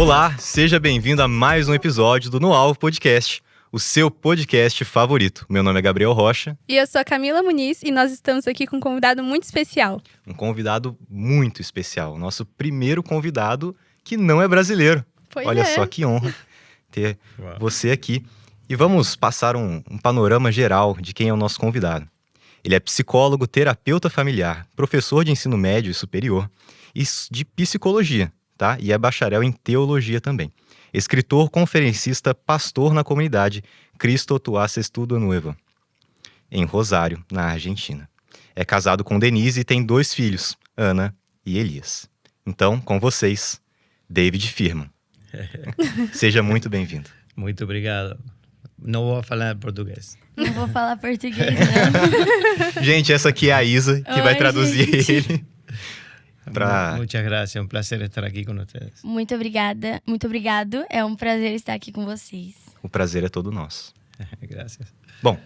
Olá, seja bem-vindo a mais um episódio do No Alvo Podcast, o seu podcast favorito. Meu nome é Gabriel Rocha. E eu sou a Camila Muniz e nós estamos aqui com um convidado muito especial. Um convidado muito especial, nosso primeiro convidado que não é brasileiro. Olha só que honra ter você aqui. E vamos passar um panorama geral de quem é o nosso convidado. Ele é psicólogo, terapeuta familiar, professor de ensino médio e superior e de psicologia, tá? E é bacharel em teologia também. Escritor, conferencista, pastor na comunidade Cristo Tu Haces Todo Nuevo, em Rosário, na Argentina. É casado com Denise e tem 2 filhos, Ana e Elias. Então, com vocês, David Firman. Seja muito bem-vindo. Muito obrigado. Não vou falar português. Não vou falar português, não. Gente, essa aqui é a Isa, que vai traduzir ele. Muchas gracias, prazer estar aqui com vocês. Muito obrigada, muito obrigado. É um prazer estar aqui com vocês. O prazer é todo nosso. Graças. Bom,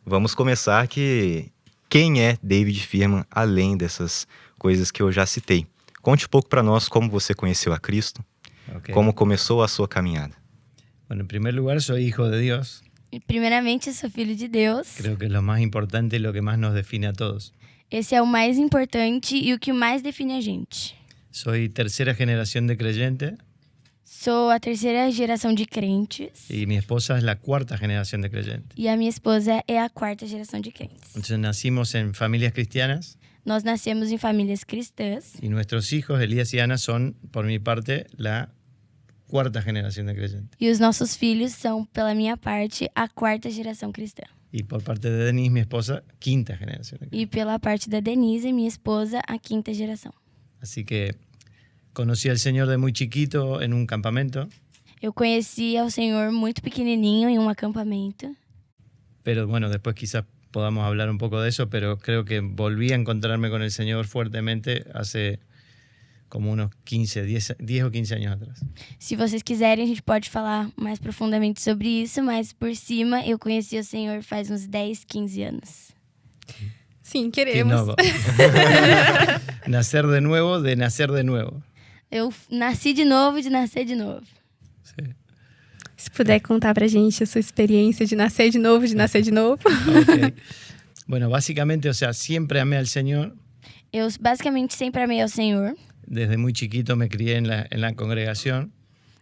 vamos começar que quem é David Firman, além dessas coisas que eu já citei? Conte um pouco para nós como você conheceu a Cristo, como começou a sua caminhada. Bueno, en primer lugar, soy hijo de Dios. Primeiramente, eu sou filho de Deus. Creo que es lo más importante y lo que más nos define a todos. Esse é o mais importante e o que mais define a gente. Soy tercera generación de creyente. Sou a terceira geração de crentes. Y mi esposa es la cuarta generación de creyentes. E a minha esposa é a quarta geração de crentes. Entonces nacimos en familias cristianas. Nós nascemos em famílias cristãs. Y nuestros hijos, Elías y Ana, son, por mi parte, la cuarta generación de creyentes. E os nossos filhos são, pela minha parte, a quarta geração cristã. Y por parte de Denise, mi esposa, quinta generación de creyentes. E pela parte da Denise, minha esposa, a quinta geração. Así que conocí al Señor de muy chiquito en un campamento. Eu conheci ao Senhor muito pequenininho em um acampamento. Pero bueno, después quizás podamos hablar un poco de eso, pero creo que volví a encontrarme con el Señor fuertemente hace como unos 10 o 15 años atrás. Se vocês quiserem, a gente pode falar mais profundamente sobre isso, mas por cima, eu conheci o Senhor faz uns 10, 15 anos. Sim, queremos. Nacer de nuevo, de nacer de nuevo. Eu nasci de novo, de nascer de novo. Sí. Se puder contar pra gente a sua experiência de nascer de novo, de nascer de novo. Okay. Bueno, básicamente, o sea, siempre amé al Señor. Eu basicamente sempre amei ao Senhor. Desde muy chiquito me crié en la congregación.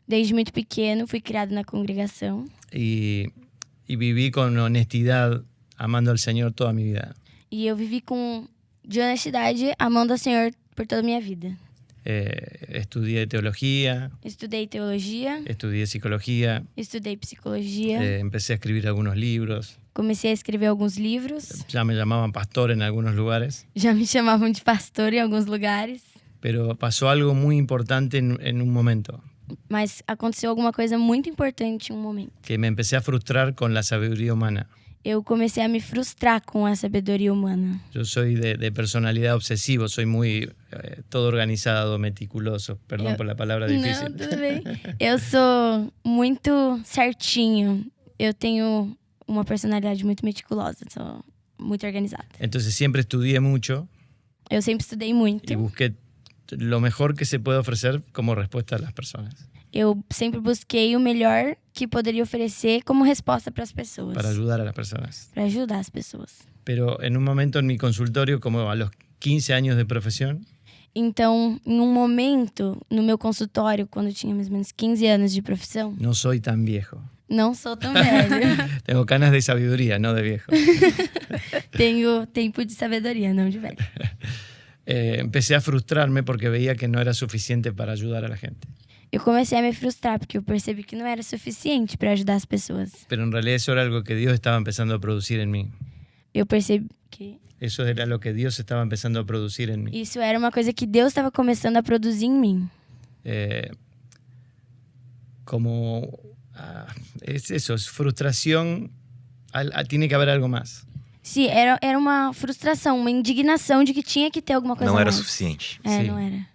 Desde muito pequeno fui criado na congregação. Y viví con honestidad, amando al Señor toda mi vida. E eu vivi de honestidade, amando ao Senhor por toda a minha vida. Estudié teología. Estudei teologia. Estudié psicología. Estudei psicologia. Empecé a escribir algunos libros. Comecei a escrever alguns livros. Ya me llamaban pastor en algunos lugares. Já me chamavam de pastor em alguns lugares. Pero pasó algo muy importante en un momento. Mas aconteceu alguma coisa muito importante em um momento. Que me empecé a frustrar con la sabiduría humana. Eu comecei a me frustrar com a sabedoria humana. Yo soy de personalidad obsesivo, soy muy todo organizado, meticuloso. Perdón por la palabra difícil. Não, tudo bem. Eu sou muito certinho. Eu tenho uma personalidade muito meticulosa, sou muito organizada. Entonces siempre estudié mucho. Eu sempre estudei muito. Y busqué lo mejor que se puede ofrecer como respuesta a las personas. Eu sempre busquei o melhor que poderia oferecer como resposta para as pessoas. Para ayudar a las personas. Para ajudar as pessoas. Pero en un momento en mi consultorio, como a los 15 años de profesión. Então, em um momento, no meu consultório, quando eu tinha mais ou menos 15 anos de profissão. No soy tan viejo. Não sou tão velho. Tengo canas de sabiduría, no de viejo. Tenho tempo de sabedoria, não de velho. Empecé a frustrarme porque veía que no era suficiente para ayudar a la gente. Eu comecei a me frustrar porque eu percebi que não era suficiente para ajudar as pessoas. Pero en realidad eso era algo que Dios estaba empezando a producir en mí. Eu percebi que eso era lo que Dios estaba empezando a producir en mí. Isso era uma coisa que Deus estava começando a produzir em mim. Es eso, es frustración. Tiene que haber algo más. Sim, era uma frustração, uma indignação de que tinha que ter alguma coisa Não era mais. suficiente. É, Sim. não era.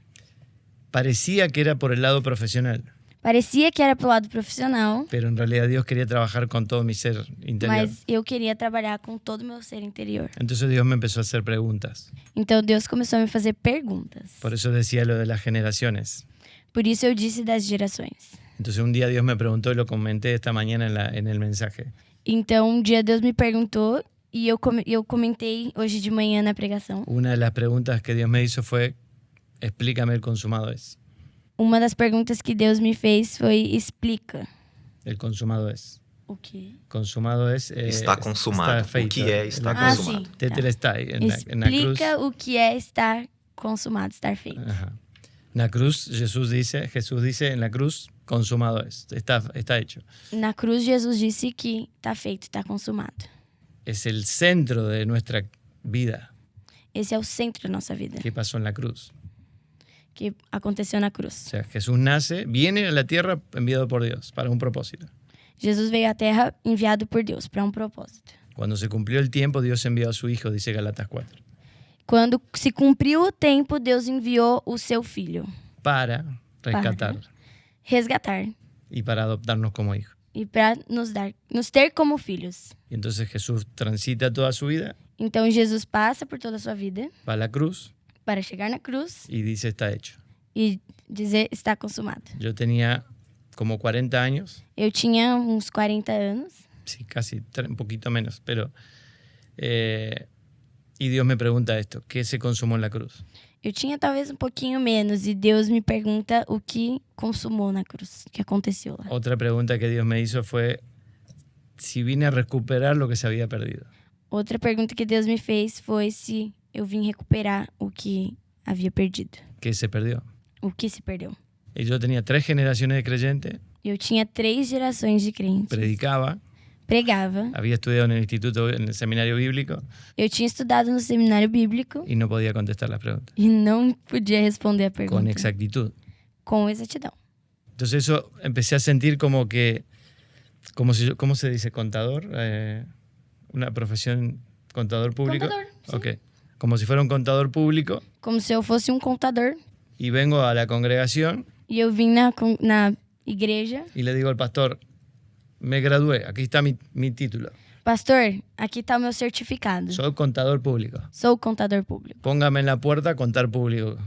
Parecía que era por el lado profesional. Parecia que era pro lado profissional, Pero en realidad Dios quería trabajar con todo mi ser interior. mas eu queria trabalhar com todo o meu ser interior. Entonces Dios me empezó a hacer preguntas. Então Deus começou a me fazer perguntas. Por eso decía lo de las generaciones. Por isso eu disse das gerações. Entonces un día Dios me preguntó y lo comenté esta mañana en el mensaje. Então, um dia Deus me perguntou e eu comentei hoje de manhã na pregação. Una de las preguntas que Dios me hizo fue, explícame el consumado es. Uma das perguntas que Deus me fez foi: explica. El consumado es. O quê? Consumado es... Está consumado. Está feito. O que é estar Ah, consumado? sim. Tetelestai, en la cruz. Explica o que é estar consumado, estar feito. Ajá. En la cruz Jesús dice en la cruz, consumado es. Está hecho. Na cruz, Jesus disse que está feito, está consumado. Es el centro de nuestra vida. Esse é o centro da nossa vida, ¿Qué pasó en la cruz? que aconteceu na O cruz. sea, Jesús nace, viene a la tierra enviado por Dios para un propósito. Jesus veio à Terra enviado por Deus para um propósito. Cuando se cumplió el tiempo, Dios envió a su Hijo, dice Galatas 4, Quando se cumpriu o tempo, Deus enviou o seu Filho para rescatar resgatar y para adoptarnos como hijos. e para nos ter como filhos. Y entonces Jesús transita toda su vida, Então Jesus passa por toda a sua vida va a la cruz para chegar na cruz y dice está hecho. e dizer está consumado. Yo tenía como 40 años, Eu tinha uns 40 anos sí, casi un poquito menos, pero... y Dios me pregunta esto, ¿qué se consumó en la cruz? eu tinha talvez um pouquinho menos e Deus me pergunta o que consumou na cruz, o que aconteceu lá. Otra pregunta que Dios me hizo fue si vine a recuperar lo que se había perdido. Outra pergunta que Deus me fez foi se eu vim recuperar o que havia perdido, ¿Qué se perdió? o que se perdeu. Y yo tenía 3 generaciones de creyentes, Eu tinha 3 gerações de crentes, predicaba, pregava, había estudiado en el instituto, en el seminario bíblico eu tinha estudado no seminário bíblico y no podía contestar las preguntas e não podia responder a pergunta con exactitud. com exatidão. Entonces eso empecé a sentir como que, como si ¿cómo se dice? Contador, una profesión, contador público. Contador, sí. Ok. Como si fuera un contador público Como se eu fosse um contador y vengo a la congregación e eu vim na igreja. y le digo al pastor, me gradué, aquí está mi título, Pastor, aqui está o meu certificado. soy contador público. Sou contador público. Póngame en la puerta contar público.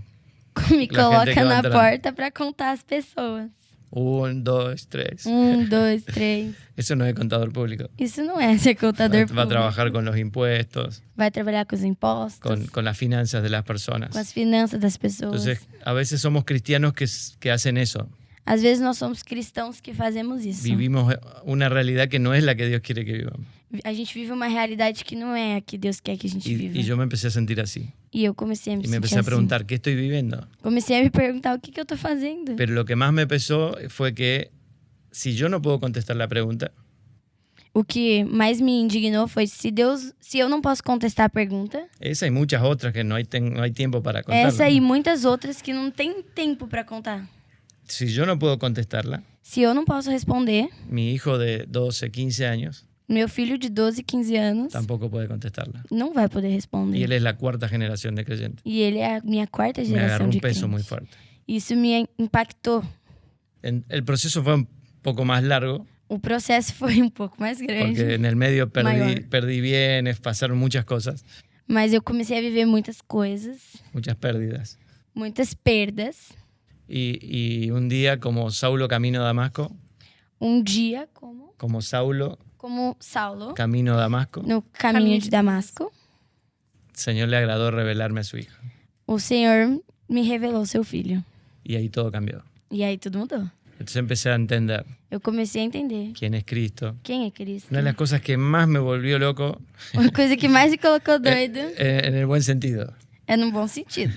Me que coloca vai na entrando. porta para contar as pessoas. 1, 2, 3. 2, 3. Eso no es contador público. Isso não é ser contador Va a público. trabajar con los impuestos, Vai trabalhar com os impostos, con las finanzas de las personas. com as finanças das pessoas. Entonces, a veces somos cristianos que hacen eso. Às vezes nós somos cristãos que fazemos isso. Vivimos una realidad que no es la que Dios quiere que vivamos. A gente vive uma realidade que não é a que Deus quer que a gente viva. Y yo me empecé a sentir así. E eu comecei a me Y me sentir empecé a assim. preguntar, ¿qué estoy viviendo? Comecei a me perguntar o que eu tô fazendo. Pero lo que más me pesó fue que si yo no puedo contestar la pregunta, O que mais me indignou foi se eu não posso contestar a pergunta, esa y muchas otras que no hay tiempo para contar. essa e muitas outras que não tem tempo para contar. Si yo no puedo contestarla, Se eu não posso responder, mi hijo de 12, 15 años meu filho de 12, 15 anos tampoco puede contestarla. não vai poder responder. Y él es la 4ª generación de creyentes. E ele é a minha 4ª Me agarró geração un de peso crentes. muy fuerte. Isso me impactou. El proceso fue un poco más largo, O processo foi um pouco mais grande, porque en el medio Mayor. perdí bienes, pasaron muchas cosas, mas eu comecei a viver muitas coisas, muchas pérdidas. muitas perdas. Y un día, como Saulo camino a Damasco, Um dia, como Saulo como Saulo, camino a Damasco, no caminho de Damasco, el Señor le agradó revelarme a su hijo. o Senhor me revelou seu filho. Y ahí todo cambió. E aí tudo mudou. Entonces empecé a entender Eu comecei a entender quién es Cristo. quem é Cristo. Una de las cosas que más me volvió loco, Uma coisa que mais me colocou doido, en el buen sentido, é num bom sentido,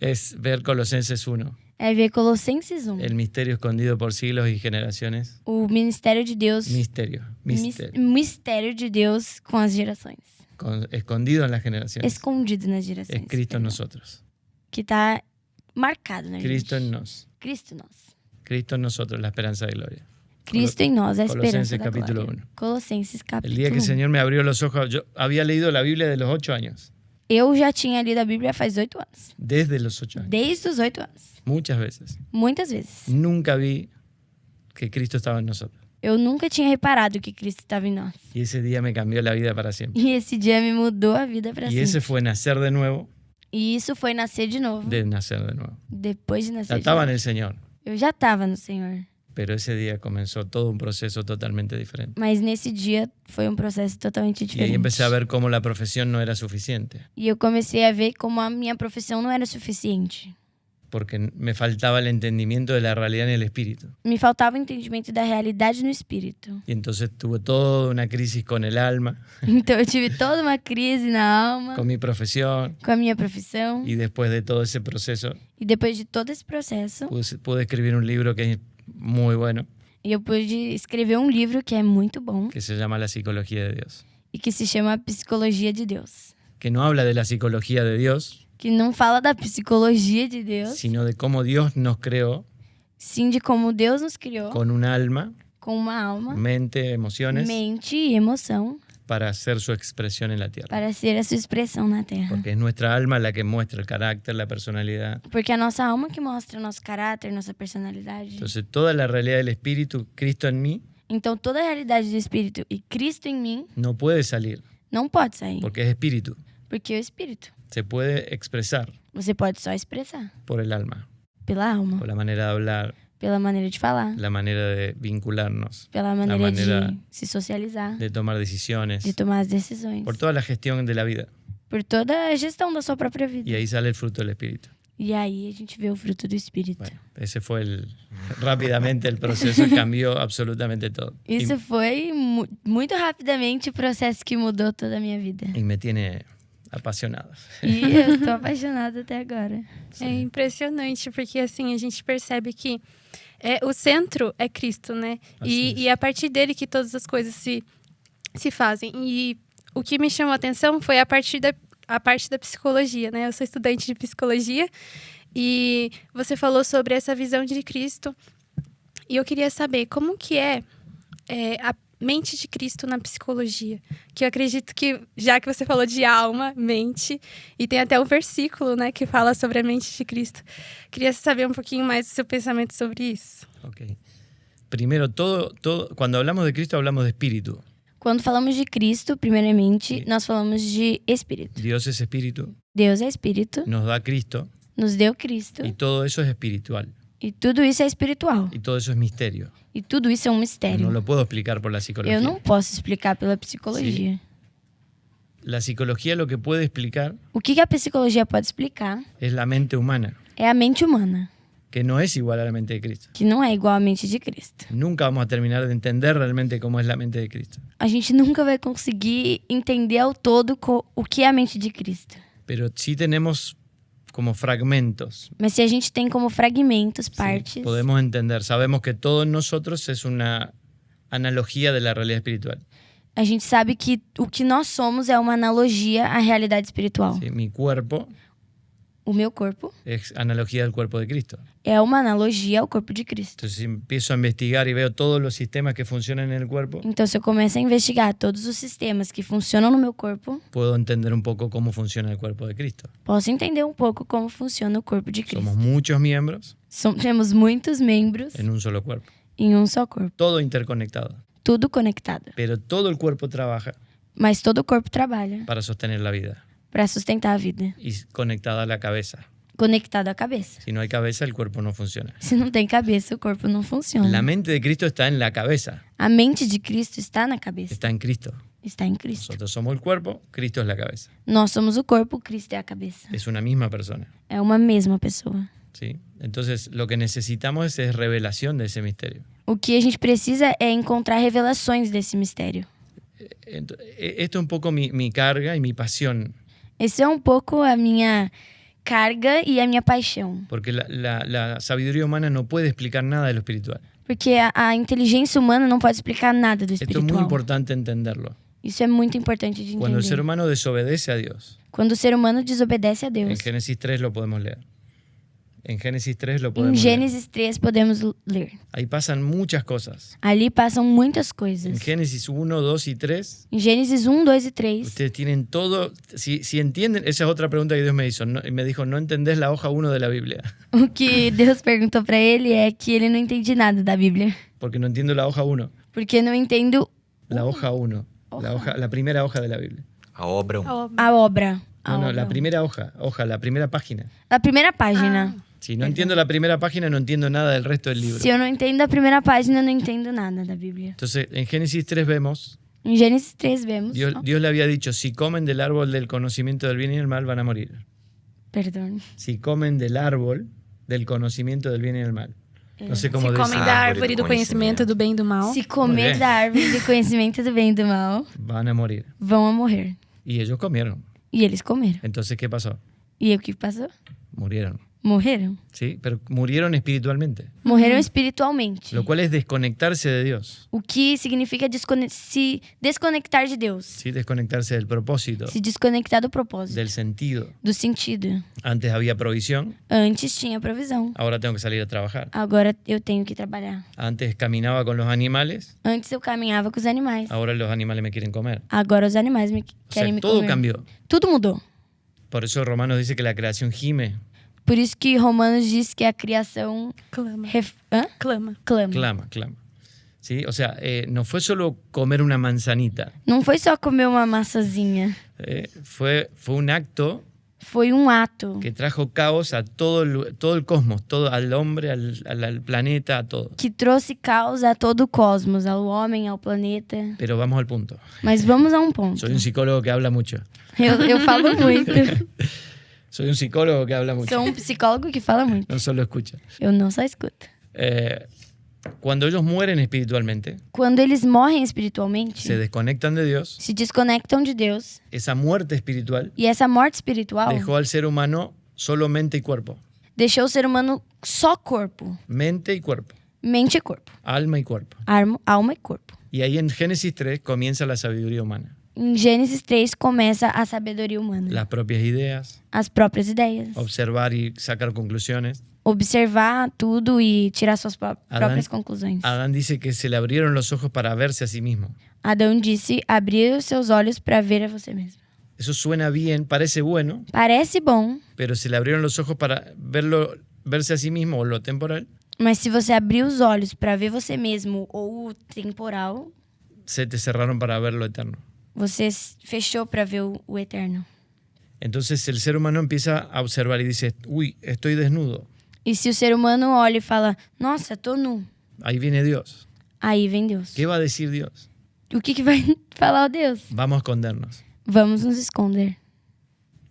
es ver Colosenses 1, é ver Colossenses 1. el misterio escondido por siglos y generaciones. O ministério de Deus, Misterio. mistério de Deus com as gerações. Escondido en las generaciones. Escondido nas gerações. Es Cristo en perdão. nosotros. Que está marcado na Cristo gente. en nos. Cristo em nós. Cristo en nosotros, la esperanza de gloria. Cristo em nós, a esperança Colossenses da capítulo glória. 1. Colossenses El capítulo día que el 1. Señor me abrió los ojos, yo había leído la Biblia de los 8 años. Eu já tinha lido a Bíblia faz 8 anos. Desde los 8 años. Desde os 8 anos. Muchas veces. Muitas vezes. Nunca vi que Cristo estaba en nosotros. Eu nunca tinha reparado que Cristo estava em nós. Y ese día me cambió la vida para siempre. E esse dia me mudou a vida para Y sempre. ese fue nacer de nuevo, E isso foi nascer de novo. de nacer de nuevo. Depois de Ya nascer de estaba en novo. el Señor, Eu já estava no Senhor. Pero ese día comenzó todo un proceso totalmente diferente. Mas nesse dia foi um processo totalmente Y diferente. ahí empecé a ver cómo la profesión no era suficiente. E eu comecei a ver como a minha profissão não era suficiente. Porque me faltaba el entendimiento de la realidad en el espíritu. Me faltava o entendimento da realidade no espírito. Y entonces tuve toda una crisis con el alma, Então eu tive toda uma crise na alma, con mi profesión. com a minha profissão. Y después de todo ese proceso, E depois de todo esse processo, pude escribir un libro que es muy bueno, eu pude escrever um livro que é muito bom que se llama La Psicología de Dios. e que se chama Psicologia de Deus. Que no habla de la psicología de Dios, Que não fala da psicologia de Deus, sino de cómo Dios nos creó sim de como Deus nos criou con un alma, com uma alma, mente, emociones, mente e emoção para hacer su expresión en la tierra. para ser a sua expressão na Terra. Porque es nuestra alma la que muestra el carácter, la personalidad. Porque é a nossa alma que mostra nosso caráter, nossa personalidade. Entonces, toda la realidad del Espíritu, Cristo en mí, Então toda a realidade do Espírito e Cristo em mim no puede salir, não pode sair. porque es Espíritu. Porque o Espírito, Se puede expresar você pode só expressar por el alma, pela alma, por la manera de hablar, pela maneira de falar, la manera de vincularnos, pela maneira maneira de se socializar, de tomar decisiones, de tomar as decisões, por toda la gestión de la vida. por toda a gestão da sua própria vida. Y ahí sale el fruto del Espíritu. E aí a gente vê o fruto do Espírito. Bueno, ese fue rápidamente el proceso, cambió absolutamente todo. Isso foi muito rapidamente o processo que mudou toda a minha vida. Y me tiene apasionado. E eu estou apaixonada até agora. É impressionante, porque assim, a gente percebe que o centro é Cristo, né? E é a partir dele que todas as coisas se fazem. E o que me chamou a atenção foi a parte da psicologia, né? Eu sou estudante de psicologia e você falou sobre essa visão de Cristo. E eu queria saber como que é a mente de Cristo na psicologia. Que eu acredito que, já que você falou de alma, mente, e tem até um versículo, né, que fala sobre a mente de Cristo. Queria saber um pouquinho mais do seu pensamento sobre isso. Ok. Primero, cuando hablamos de Cristo, hablamos de espíritu. Quando falamos de Cristo, primeiramente, nós falamos de Espírito. Dios es espíritu, Deus é Espírito, nos da Cristo, nos deu Cristo, y todo eso es espiritual. e tudo isso é espiritual. Y todo eso es misterio. E tudo isso é um mistério. No lo puedo explicar por la psicología. Eu não posso explicar pela psicologia. La psicología lo que puede explicar O que a psicologia pode explicar es la mente humana, é a mente humana, que no es igual a la mente de Cristo. que não é igual à mente de Cristo. Nunca vamos a terminar de entender realmente cómo es la mente de Cristo. A gente nunca vai conseguir entender ao todo o que é a mente de Cristo. Pero sí tenemos como fragmentos. Mas se a gente tem como fragmentos, Sí, partes, podemos entender. Sabemos que todo en nosotros es una analogía de la realidad espiritual. a gente sabe que o que nós somos é uma analogia à realidade espiritual. ¿Sí? Mi cuerpo O meu corpo es analogía del cuerpo de Cristo. é uma analogia ao corpo de Cristo. Entonces, si empiezo a investigar y veo todos los sistemas que funcionan en el cuerpo, Então, se eu começo a investigar todos os sistemas que funcionam no meu corpo, puedo entender un poco cómo funciona el cuerpo de Cristo. posso entender um pouco como funciona o corpo de Cristo. Somos muchos miembros Temos muitos membros en un solo cuerpo, em um só corpo, todo interconectado. tudo conectado. Pero todo el cuerpo trabaja Mas todo o corpo trabalha para sostener la vida para sustentar a vida, y conectada a la cabeza. conectado à cabeça. Si no hay cabeza, el cuerpo no funciona. Se não tem cabeça, o corpo não funciona. La mente de Cristo está en la cabeza, A mente de Cristo está na cabeça, está en Cristo. está em Cristo. Nosotros somos el cuerpo, Cristo es la cabeza. Nós somos o corpo, Cristo é a cabeça. Es una misma persona. É uma mesma pessoa. ¿Sí? Entonces, lo que necesitamos es revelación de ese misterio. O que a gente precisa é encontrar revelações desse mistério. Esto es un poco mi carga y mi pasión, Esse é um pouco a minha carga e a minha paixão. porque la sabiduría humana no puede explicar nada de lo espiritual. Porque a inteligência humana não pode explicar nada do Esto es muy espiritual. importante entenderlo. Isso é muito importante de Cuando el ser entender. humano desobedece a Dios, Quando o ser humano desobedece a en Deus. Génesis 3 lo podemos leer. En Génesis 3 lo Em podemos leer. Gênesis 3 podemos ler. Ahí pasan muchas cosas. Ali passam muitas En coisas. Génesis 1, 2 y 3, Em Gênesis 1, 2 e 3, ustedes tienen todo. Si entienden, esa es otra pregunta que Dios me hizo. Me dijo, no entendés la hoja 1 de la Biblia, o que Deus perguntou para ele é que ele não entende nada da Bíblia. porque no entiendo la hoja 1. Porque não entendo La hoja 1. La primera hoja de la Biblia. A obra. a obra. A No, obra. la primera hoja, la primera página. A primeira página. Si no entiendo la primera página, no entiendo nada del resto del libro. Se eu não entendo a primeira página, eu não entendo nada da Bíblia. Entonces, en Génesis 3 vemos, Em Gênesis 3 vemos... Dios le había dicho, si comen del árbol del conocimiento del bien y del mal, van a morir. Perdão. Si comen del árbol del conocimiento del bien y del mal. No sé cómo Se decir. comem da árvore do conhecimento do bem e do mal. Se comer da árvore do conhecimento do bem e do mal, Van a morir. vão a morrer. Y ellos comieron. E eles comeram. Entonces, ¿qué pasó? E o que passou? Murieron. Morreram. ¿Sí? Pero murieron espiritualmente. Morreram espiritualmente. Lo cual es desconectarse de Dios. O que significa se desconectar de Deus. ¿Sí? Desconectarse del propósito, Se desconectar do propósito. del sentido. Do sentido. Antes había provisión, Antes tinha provisão. ahora tengo que salir a trabajar. Agora eu tenho que trabalhar. Antes caminaba con los animales, Antes eu caminhava com os animais. ahora los animales me quieren comer. Agora os animais O sea, querem me todo comer. cambió. Tudo mudou. Por eso Romanos dice que la creación gime, Por isso que Romanos diz que a criação Clama. clama. clama. ¿Sí? O sea, no fue solo comer una manzanita, Não foi só comer uma maçãzinha. fue un acto Foi ato que trajo caos a todo el cosmos, todo, al hombre, al planeta, a todo. que trouxe caos a todo o cosmos, ao homem, ao planeta. Pero vamos al punto. Mas vamos a ponto. Soy un psicólogo que habla mucho. Eu falo muito. Soy un psicólogo que habla mucho. Sou psicólogo que fala muito. No solo escucha. Eu não só escuto. Cuando ellos mueren espiritualmente, Quando eles morrem espiritualmente, se desconectan de Dios, se desconectam de Deus, esa muerte espiritual e essa morte espiritual dejó al ser humano solo mente y cuerpo. deixou o ser humano só corpo. Mente y cuerpo. Mente e corpo. Alma y cuerpo. Alma e corpo. Y ahí en Génesis 3 comienza la sabiduría humana. Em Gênesis 3 começa a sabedoria humana. Las propias ideas, As próprias ideias. observar y sacar conclusiones. Observar tudo e tirar suas próprias conclusões. Adán dice que se le abrieron los ojos para verse a sí mismo. Adão disse, abrir os seus olhos para ver a você mesmo. Eso suena bien, parece bueno, Parece bom, pero se le abrieron los ojos para verse a sí mismo o lo temporal, mas se você abrir os olhos para ver você mesmo ou o temporal, se te cerraron para ver lo eterno. você fechou para ver o eterno. Entonces el ser humano empieza a observar y dice, uy, estoy desnudo. E se o ser humano olha e fala, nossa, tô nu, Ahí viene Dios. aí vem Deus. ¿Qué va a decir Dios? O que vai falar o Deus? Vamos a escondernos. Vamos nos esconder.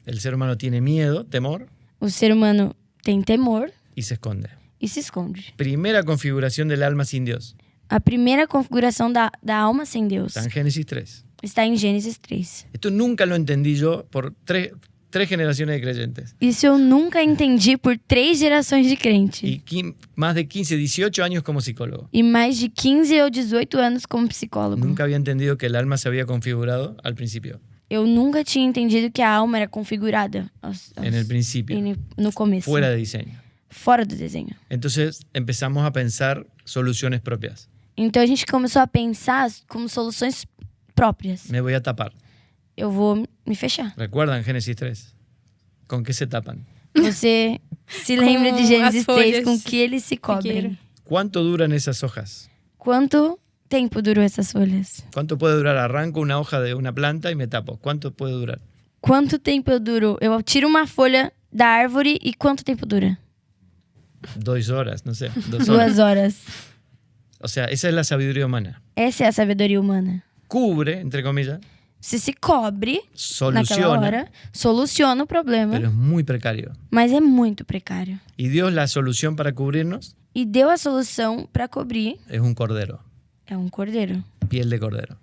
El ser humano tiene miedo, temor O ser humano tem temor y se esconde. e se esconde. Primera configuración del alma sin Dios. A primeira configuração da alma sem Deus Está en Génesis 3. está em Gênesis 3. Esto nunca lo entendí yo por tres generaciones de creyentes. Isso eu nunca entendi por 3 gerações de crente. Y más de 15, 18 años como psicólogo. E mais de 15 ou 18 anos como psicólogo. Nunca había entendido que el alma se había configurado al principio. Eu nunca tinha entendido que a alma era configurada En el principio. no começo. Fuera de diseño. Fora do desenho. Entonces empezamos a pensar soluciones propias. Então a gente começou a pensar como soluções próprias. Me voy a tapar. Eu vou me fechar. ¿Recuerdan Génesis 3? ¿Con qué se tapan? Você se lembra de Gênesis as 3 folhas com que eles se cobrem? ¿Cuánto duran esas hojas? Quanto tempo durou essas folhas? ¿Cuánto puede durar? Arranco una hoja de una planta y me tapo. ¿Cuánto puede durar? Quanto tempo eu duro? Eu tiro uma folha da árvore e quanto tempo dura? 2 horas, no sé. 2 horas. 2 horas. O sea, esa es la sabiduría humana. Essa é a sabedoria humana. Cubre, entre comillas, Você se cobre naquela soluciona, hora, soluciona o problema, pero es muy precario. mas é muito precário. Y Dios, la solución para cubrirnos E deu a solução para cobrir es un cordero, é um cordeiro, piel de cordero.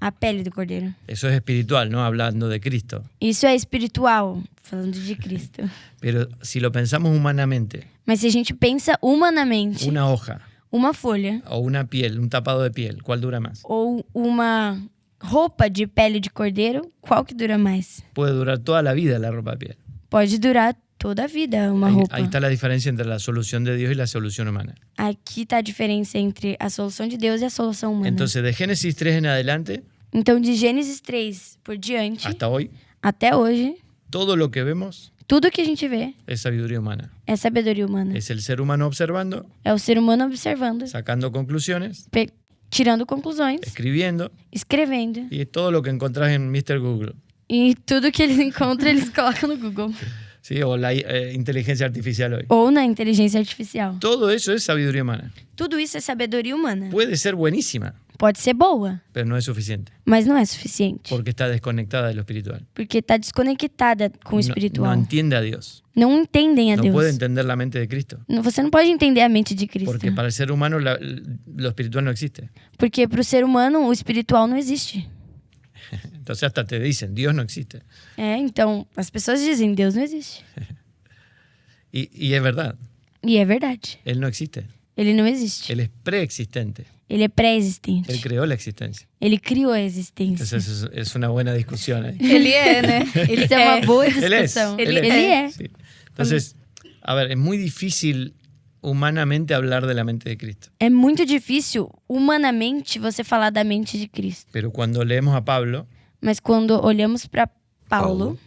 a pele do cordeiro. Eso es espiritual, ¿no? Hablando de Cristo. Isso é espiritual, falando de Cristo. Pero si lo pensamos humanamente, Mas se a gente pensa humanamente, una hoja uma folha o una piel, un tapado de piel, ¿cuál dura más? ou uma roupa de pele de cordeiro, qual que dura mais? Puede durar toda la vida la ropa de piel. Pode durar toda a vida uma roupa. Ahí está la diferencia entre la solución de Dios y la solución humana. Aqui está a diferença entre a solução de Deus e a solução humana. Entonces, de Génesis 3 en adelante, Então, de Gênesis 3 por diante, hasta hoy, até hoje, todo lo que vemos tudo que a gente vê es sabiduría humana. é sabedoria humana. Es el ser humano observando, É o ser humano observando, sacando conclusiones, tirando conclusões, escribiendo, escrevendo. y todo lo que encontrás en Mr. Google. E tudo que eles encontram, eles colocam no Google. Sí, o la inteligencia artificial hoy. Ou na inteligência artificial. Todo eso es sabiduría humana. Tudo isso é sabedoria humana. Puede ser buenísima, Pode ser boa, pero no es suficiente, mas não é suficiente. porque está desconectada de lo espiritual. Porque está desconectada com o No espiritual. entiende a Dios. Não entendem a No Deus. puede entender la mente de Cristo. Você não pode entender a mente de Cristo. Porque para el ser humano lo espiritual no existe. Porque para o ser humano, o espiritual não existe. Entonces hasta te dicen, Dios no existe. Então, as pessoas dizem, Deus não existe. Y es verdad, E é verdade. Él no existe. Ele não existe. Él es preexistente. Ele é pré-existente. Él creó la existencia. Ele criou a existência. Entonces es una buena discusión ahí. Ele é, né? Isso é uma boa Él es. discussão. Él Ele es. é. Sí. Entonces, a ver, es muy difícil humanamente hablar de la mente de Cristo. É muito difícil, humanamente, você falar da mente de Cristo. Pero cuando leemos a Pablo, Mas quando olhamos para Paulo,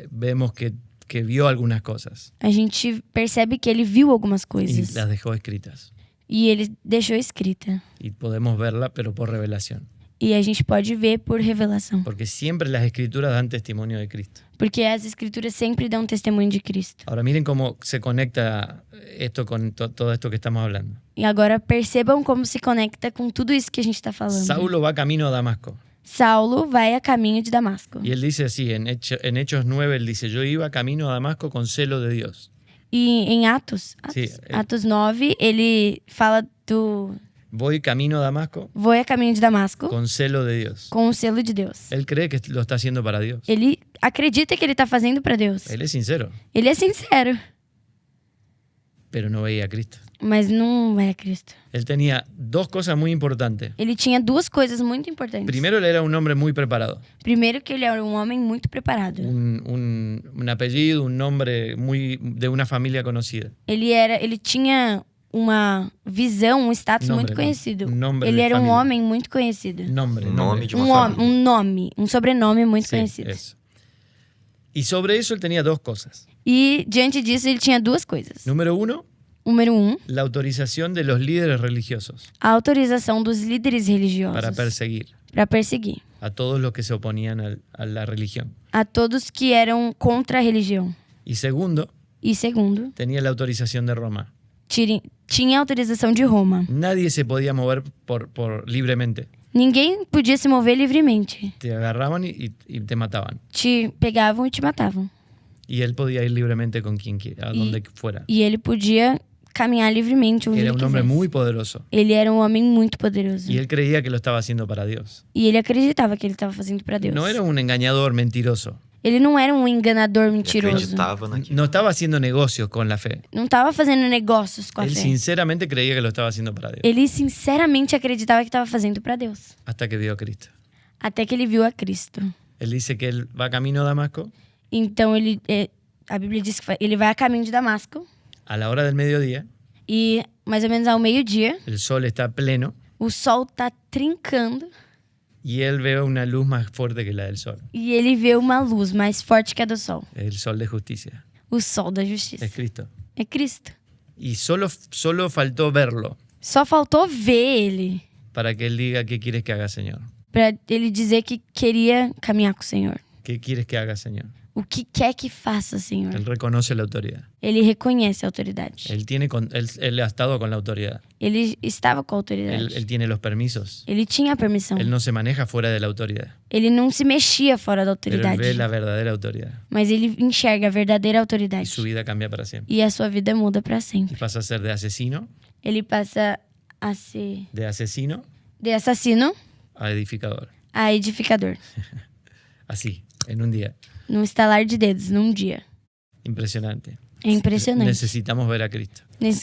vemos que vio algunas cosas a gente percebe que ele viu algumas y coisas. las dejó escritas. E ele deixou escrita. Y podemos verla, pero por revelación. E a gente pode ver por revelação. Porque siempre las escrituras dan testimonio de Cristo. Porque as escrituras sempre dão testemunho de Cristo. Ahora miren cómo se conecta esto con todo esto que estamos hablando. E agora percebam como se conecta com tudo isso que a gente está falando. Saulo va camino a Damasco. Saulo vai a caminho de Damasco. Y él dice así, en Hechos 9, él dice, yo iba camino a Damasco con celo de Dios. E em Atos Sim, 9, ele fala do Voy camino a Damasco vou a caminho de Damasco con celo de Dios. com o selo de Deus. Él cree que lo está haciendo para Dios. Ele acredita que ele está fazendo para Deus. Él es sincero, Ele é sincero, pero no veía a Cristo. mas não é Cristo. Él tenía dos cosas muy importantes. Ele tinha duas coisas muito importantes. Primero, él era un hombre muy preparado. Primeiro que ele era um homem muito preparado. Un apellido, un nombre de una familia conocida. Ele tinha uma visão, um status Nombre, muito conhecido. um nome Ele de era um família. homem muito conhecido. Nombre. Nome de uma Um família. nome, um sobrenome muito Sí, conhecido. eso. Y sobre eso él tenía dos cosas. E diante disso ele tinha duas coisas. Número uno, Número 1, la autorización de los líderes religiosos a autorização dos líderes religiosos para perseguir para perseguir a todos los que se oponían a la religión. a todos que eram contra a religião. Y segundo, E segundo, tenía la autorización de Roma. tinha autorização de Roma. Nadie se podía mover libremente. Ninguém podia se mover livremente. Te agarraban y te mataban. Te pegavam e te matavam. Y él podía ir libremente con quien quiera, a donde fuera. E ele podia caminhar livremente onde Era ele un hombre quisesse. muy poderoso. Ele era um homem muito poderoso. Y él creía que lo estaba haciendo para Dios. E ele acreditava que ele estava fazendo para Deus. No era un engañador mentiroso. Ele não era um enganador Ele mentiroso. acreditava naquilo. No estaba haciendo negocios con la fe. Não estava fazendo negócios com a Él fé. sinceramente creía que lo estaba haciendo para Dios. Ele sinceramente acreditava que estava fazendo para Deus. Hasta que vio a Cristo. Até que ele viu a Cristo. Él dice que él va camino a Damasco Então a Bíblia diz que ele vai a caminho de Damasco a la hora del mediodía. e mais ou menos ao meio-dia, El sol está pleno o sol tá trincando y él ve una luz más fuerte que la del sol. e ele vê uma luz mais forte que a do sol. El sol de justicia. O sol da Es justiça. Cristo. É Cristo. Y solo faltó verlo Só faltou ver ele para que él diga, ¿qué quieres que haga, Señor? para ele dizer que queria caminhar com o Senhor. ¿Qué quieres que haga, Señor? O que quer que faça, Senhor. Él reconoce la autoridad. Ele reconhece a autoridade. Él ha estado con la autoridad. Ele estava com a autoridade. Él tiene los permisos. Ele tinha a permissão. Él no se maneja fuera de la autoridad. Ele não se mexia fora da Pero él autoridade. ve la verdadera autoridad. Mas ele enxerga a verdadeira Y autoridade. su vida cambia para siempre. E a sua vida muda para Y sempre. pasa a ser de asesino Ele passa a ser de assassino a edificador. a edificador. Así, en un día. Num estalar de dedos, num dia. Impresionante. É impressionante. Necesitamos ver a Cristo.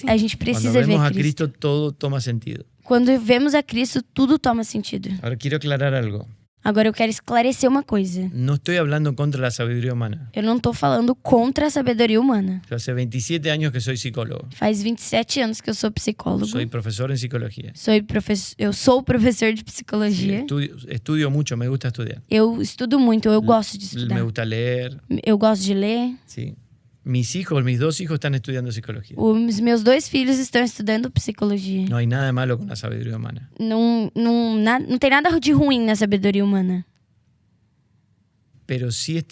A gente Cuando precisa ver vemos a Cristo. Cristo, todo toma sentido. Quando vemos a Cristo, tudo toma sentido. Ahora quiero aclarar algo. Agora eu quero esclarecer uma coisa. No estoy hablando contra la sabiduría humana. Eu não tô falando contra a sabedoria humana. Yo hace 27 años que soy psicólogo. Faz 27 anos que eu sou psicólogo. Soy profesor en psicología. Eu sou professor de psicologia. Estudio mucho, me gusta estudiar. Eu estudo muito, eu gosto de Me estudar. gusta leer. Eu gosto de ler. Sí. Mis dos hijos están estudiando psicología. Os meus 2 filhos estão estudando psicologia. No hay nada de malo con la sabiduría humana. Não tem nada de ruim na sabedoria humana. Pero sí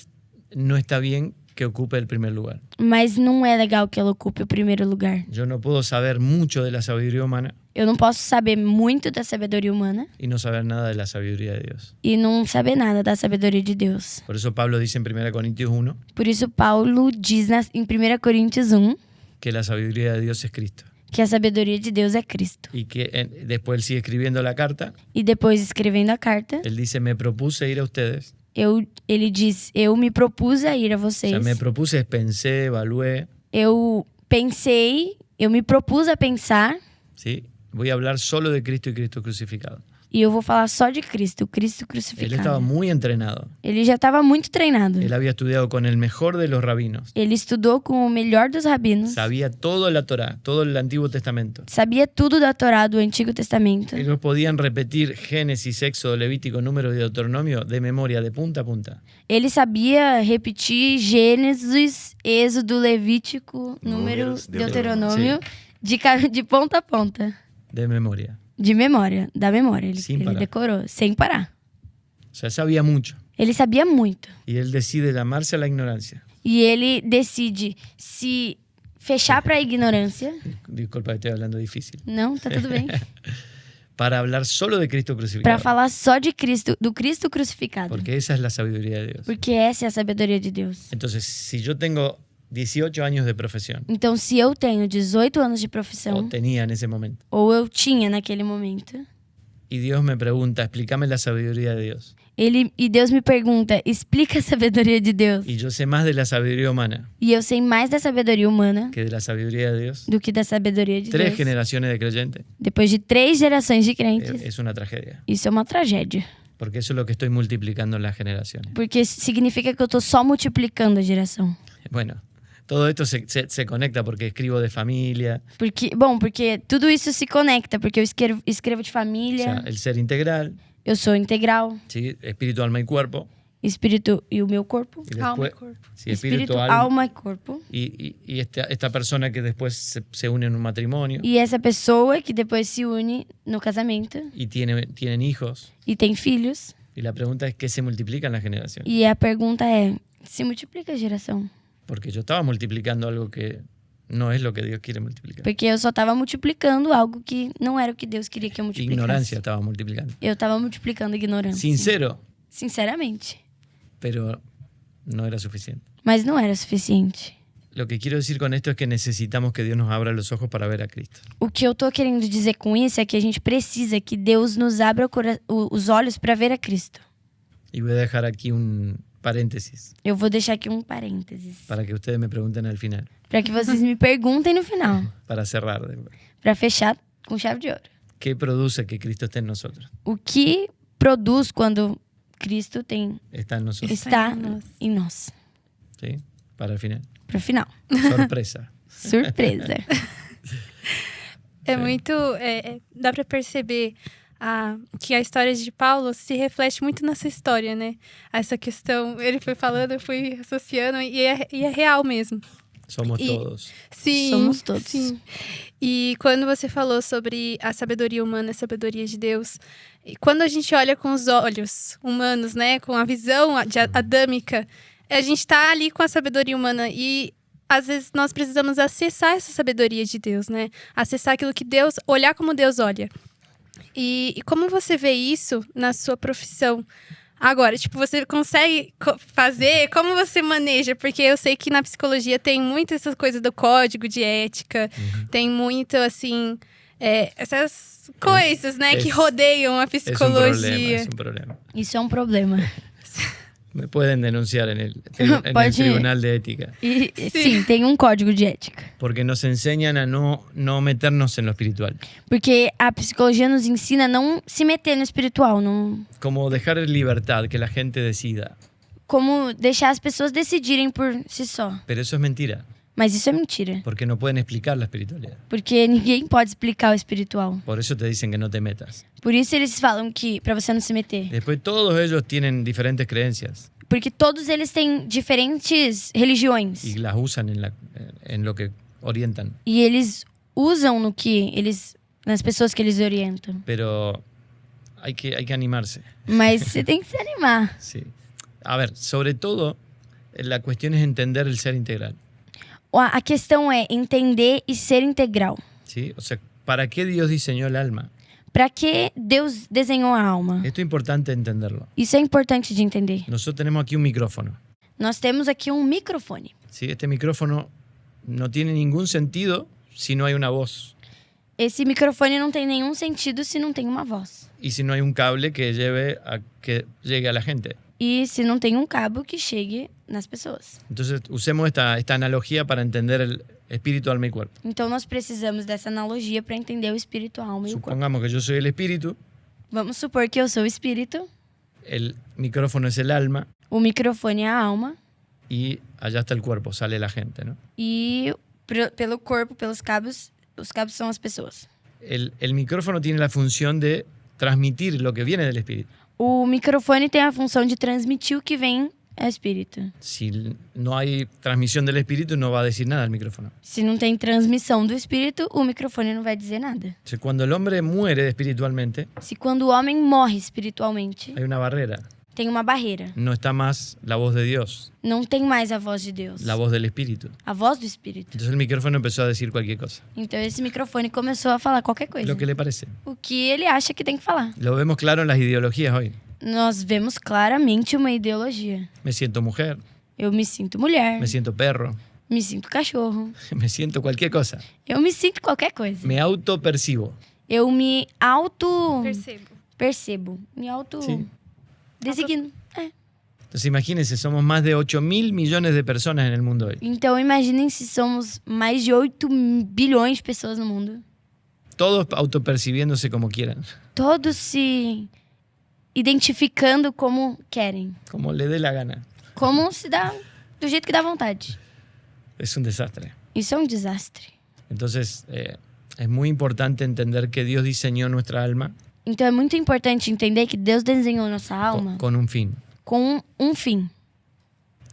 no está bien que ocupe el primer lugar. Mas não é legal que ela ocupe o primeiro lugar. Yo no puedo saber mucho de la sabiduría humana Eu não posso saber muito da sabedoria humana y no saber nada de la sabiduría de Dios. e não saber nada da sabedoria de Deus. Por eso Pablo dice en 1 Corintios 1 Por isso Paulo diz em 1 Coríntios 1 que la sabiduría de Dios es Cristo. que a sabedoria de Deus é Cristo. Y que después él sigue escribiendo la carta. E depois, escrevendo a carta, Él dice, me propuse ir a ustedes. ele diz, eu me propus a ir a O vocês. sea, me propuse, pensé, evalué. Eu pensei, eu me propus a pensar, ¿Sí? Voy a hablar solo de Cristo y Cristo crucificado. e eu vou falar só de Cristo, o Cristo Él crucificado. estaba muy entrenado. Ele já estava muito treinado. Él había estudiado con el mejor de los rabinos. Ele estudou com o melhor dos rabinos. Sabía toda la Torá, todo el Antiguo Testamento. Sabia tudo da Torá, do Antigo Testamento. Ellos podían repetir Génesis, Éxodo, Levítico, Números y Deuteronomio de memoria, de punta a punta. Ele sabia repetir Gênesis, Êxodo, Levítico, Números, Deuteronômio, de ponta a ponta. De memoria. De memória, da memória. Ele parar. decorou, sem parar. O sea, sabía mucho. Ele sabia muito. Y él decide llamarse a la ignorancia. E ele decide se fechar para a ignorância. Disculpa, estoy hablando difícil. Não, tá tudo bem. Para hablar solo de Cristo Para crucificado. falar só de Cristo, do Cristo crucificado. Porque esa es la sabiduría de Dios. Porque essa é a sabedoria de Deus. Entonces, si yo tengo 18 años de profesión, Então, se eu tenho 18 anos de profissão, o tenía en ese momento, ou eu tinha naquele momento, y Dios me pregunta, explícame la sabiduría de Dios, e Deus me pergunta, explica a sabedoria de Deus. y yo sé más de la sabiduría humana E eu sei mais da sabedoria humana que de la sabiduría de Dios, do que da sabedoria de 3 Deus. generaciones de creyentes, Depois de 3 gerações de crentes, es una tragedia. isso é uma tragédia. Porque eso es lo que estoy multiplicando en las generaciones. Porque significa que eu tô só multiplicando a geração. Bueno, todo esto se conecta porque escribo de familia, Porque tudo isso se conecta, porque eu escrevo de o família, sea, el ser integral, eu sou integral, ¿sí? Espíritu, alma y cuerpo. espírito e o meu corpo. Y Alma y después, cuerpo. sí, Espírito, alma e corpo. Y esta persona que después se une en un matrimonio E essa pessoa que depois se une no casamento y tienen hijos. e tem filhos. Y la pregunta es, ¿qué se multiplica en la generación? E a pergunta é, se multiplica a geração? Porque yo estaba multiplicando algo que no es lo que Dios quiere multiplicar. Porque eu só estava multiplicando algo que não era o que Deus queria que eu multiplicasse. Ignorancia estaba multiplicando. Eu estava multiplicando ignorância. Sincero, Sinceramente. pero no era suficiente. Mas não era suficiente. Lo que quiero decir con esto es que necesitamos que Dios nos abra los ojos para ver a Cristo. O que eu tô querendo dizer com isso é que a gente precisa que Deus nos abra os olhos para ver a Cristo. Y voy a dejar aquí un paréntesis Eu vou deixar aqui um parênteses. para que ustedes me pregunten al final, Para que vocês me perguntem no final. para cerrar. Para fechar com chave de ouro. ¿Qué produce que Cristo esté en nosotros? O que produz quando Cristo Está en nosotros. está em nós? ¿Sí? Para el final. Para o final. Sorpresa. Surpresa. É muito. Dá para perceber que a história de Paulo se reflete muito nessa história, né? Essa questão, ele foi falando, eu fui associando, e é real mesmo. Somos todos. Sim, Somos todos. Sim. E quando você falou sobre a sabedoria humana, a sabedoria de Deus, e quando a gente olha com os olhos humanos, né, com a visão adâmica, a gente está ali com a sabedoria humana e às vezes nós precisamos acessar essa sabedoria de Deus, né? Acessar aquilo que Deus, olhar como Deus olha. E como você vê isso na sua profissão? Agora, tipo, você consegue fazer? Como você maneja? Porque eu sei que na psicologia tem muito essas coisas do código de ética. Tem muito, assim, essas coisas, né? Que rodeiam a psicologia. Es un problema. Isso é um problema. Me pueden denunciar en el Pode- Tribunal de Ética. E, sim, tem um código de ética. Porque nos enseñan a no meternos en lo espiritual. Porque a psicologia nos ensina a não se meter no espiritual, não, Como dejar libertad, que la gente decida. como deixar as pessoas decidirem por si só. Pero eso es mentira. Mas isso é mentira. Porque no pueden explicar la espiritualidad. Porque ninguém pode explicar o espiritual. Por eso te dicen que no te metas. Por isso eles falam que pra você não se meter. Después todos ellos tienen diferentes creencias Porque todos eles têm diferentes religiões. y las usan en lo que orientan. E eles usam nas pessoas que eles orientam. Pero hay que animarse. Mas você tem que se animar. Sí. A ver, sobre todo la cuestión es entender el ser integral. A questão é entender e ser integral. ¿Sí? O sea, ¿para qué Dios diseñó el alma? Para que Deus desenhou a alma? Esto es importante entenderlo. Isso é importante de entender. Nosotros tenemos aquí un micrófono. Nós temos aqui um microfone. ¿Sí? Este micrófono no tiene ningún sentido si no hay una voz. Esse microfone não tem nenhum sentido se não tem uma voz. Y si no hay un cable que llegue a la gente. E se não tem um cabo que chegue nas pessoas. Entonces usemos esta analogía para entender el espíritu, alma y cuerpo. Então nós precisamos dessa analogia para entender o espírito, a alma e o corpo. Supongamos que yo soy el espíritu. Vamos supor que eu sou o espírito. El micrófono es el alma. O microfone é a alma. Y allá está el cuerpo, sale la gente, ¿no? E pelo corpo, pelos cabos, os cabos são as pessoas. El micrófono tiene la función de transmitir lo que viene del espíritu. O microfone tem a função de transmitir o que vem ao espírito. Si no hay transmisión del espíritu, no va a decir nada el micrófono. Se não tem transmissão do espírito, o microfone não vai dizer nada. Entonces, cuando el hombre muere espiritualmente, Se quando o homem morre espiritualmente, hay una barrera. tem uma barreira. No está más la voz de Dios, Não tem mais a voz de Deus. la voz del espíritu. A voz do espírito. Entonces el micrófono empezó a decir cualquier cosa. Então esse microfone começou a falar qualquer coisa. Lo que le parece. O que ele acha que tem que falar. Lo vemos claro en las ideologías hoy. Nós vemos claramente uma ideologia. Me siento mujer, Eu me sinto mulher, me siento perro, me sinto cachorro, me siento cualquier cosa. eu me sinto qualquer coisa. Me autopercibo. Eu me Percebo. me auto Sí. designo. É. Entonces imagínense, somos más de 8.000 millones de personas en el mundo hoy. Então imaginem se somos mais de 8 bilhões de pessoas no mundo. Todos autopercibiéndose como quieran, Todos se identificando como querem. como le dé la gana. Como se dá, do jeito que dá vontade. Es un desastre. Isso é um desastre. Entonces es muy importante entender que Dios diseñó nuestra alma Então é muito importante entender que Deus desenhou nossa alma con un fin. com um fim.